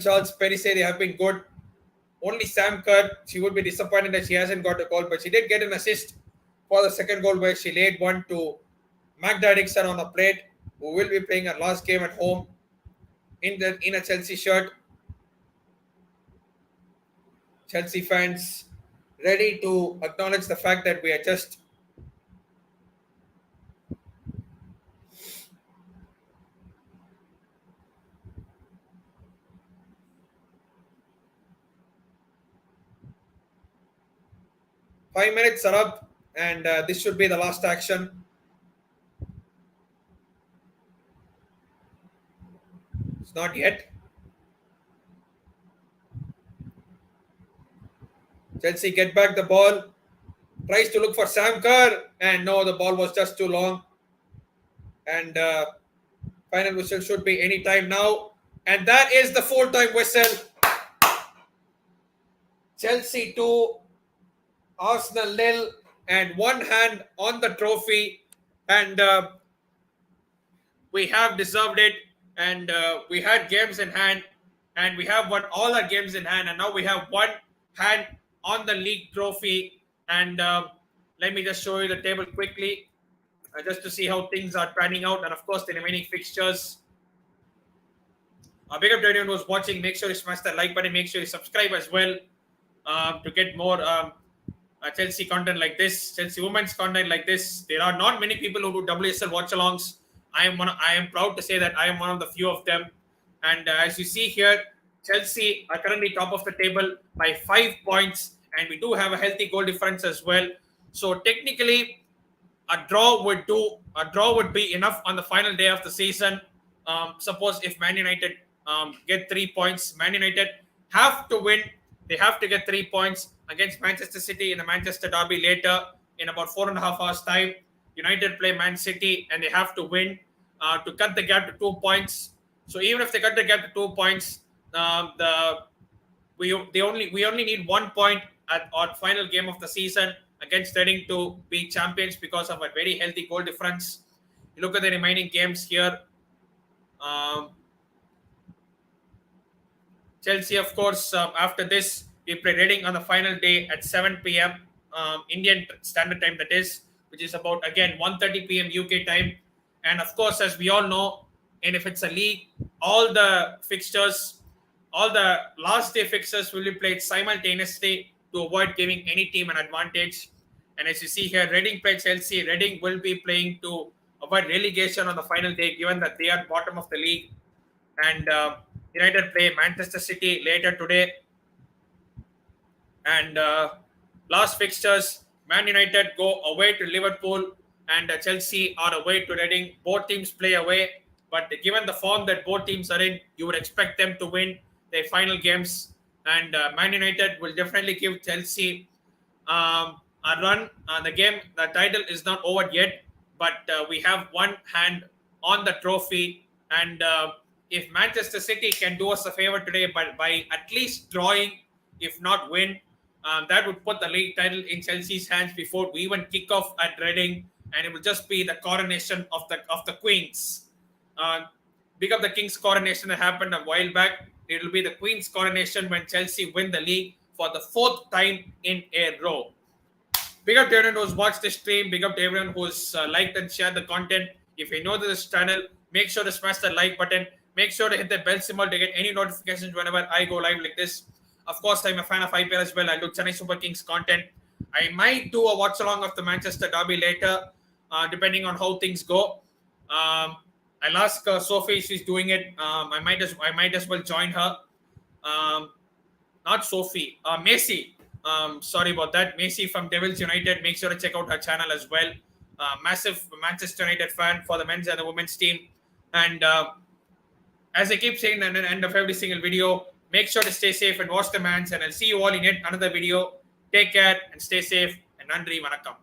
Charles, Pernille, they have been good. Only Sam Kerr, she would be disappointed that she hasn't got a goal, but she did get an assist for the second goal, where she laid one to Magdalena Eriksson on a plate, who will be playing her last game at home in a Chelsea shirt. Chelsea fans ready to acknowledge the fact that we are just five minutes are up, and this should be the last action. Not yet. Chelsea get back the ball. Tries to look for Sam Kerr. And no, the ball was just too long. And final whistle should be any time now. And that is the full-time whistle. Chelsea 2, Arsenal 0. And one hand on the trophy. And we have deserved it. And we had games in hand. And we have won all our games in hand. And now we have one hand on the league trophy. And let me just show you the table quickly. Just to see how things are panning out, and of course the remaining fixtures. Big up to anyone who's watching. Make sure you smash that like button. Make sure you subscribe as well to get more Chelsea content like this, Chelsea women's content like this. There are not many people who do WSL watch-alongs. I am proud to say that I am one of the few of them. And as you see here, Chelsea are currently top of the table by 5 points, and we do have a healthy goal difference as well. So technically, a draw would be enough on the final day of the season. Suppose if Man United get 3 points, Man United have to win. They have to get 3 points against Manchester City in the Manchester derby later in about 4.5 hours time. United play Man City and they have to win to cut the gap to 2 points. So even if they cut the gap to 2 points, we only need 1 point at our final game of the season against Reading to be champions because of a very healthy goal difference. You look at the remaining games here. Chelsea, of course, after this, we play Reading on the final day at 7 p.m. Indian Standard Time, that is, which is about, again, 1:30 p.m. UK time. And of course, as we all know, and if it's a league, all the fixtures, all the last day fixtures will be played simultaneously to avoid giving any team an advantage. And as you see here, Reading play Chelsea. Reading will be playing to avoid relegation on the final day, given that they are bottom of the league. And United play Manchester City later today. And last fixtures, Man United go away to Liverpool, and Chelsea are away to Reading. Both teams play away, but given the form that both teams are in, you would expect them to win their final games. And Man United will definitely give Chelsea a run. The title is not over yet, but we have one hand on the trophy. And if Manchester City can do us a favor today by at least drawing, if not win, that would put the league title in Chelsea's hands before we even kick off at Reading, and it will just be the coronation of the Queens. Big up the Kings coronation that happened a while back. It will be the Queen's coronation when Chelsea win the league for the 4th time in a row. Big up to everyone who's watched this stream. Big up to everyone who's liked and shared the content. If you're new to this channel, make sure to smash the like button. Make sure to hit the bell symbol to get any notifications whenever I go live like this. Of course, I'm a fan of IPL as well. I do Chennai Super Kings content. I might do a watch along of the Manchester derby later, depending on how things go. I'll ask Sophie if she's doing it. I might as well join her. Not Sophie, Macy. Sorry about that. Macy from Devils United. Make sure to check out her channel as well. Massive Manchester United fan for the men's and the women's team. And as I keep saying at the end of every single video, make sure to stay safe and wash the hands. And I'll see you all in yet another video. Take care and stay safe. And Nandri Vanakkam.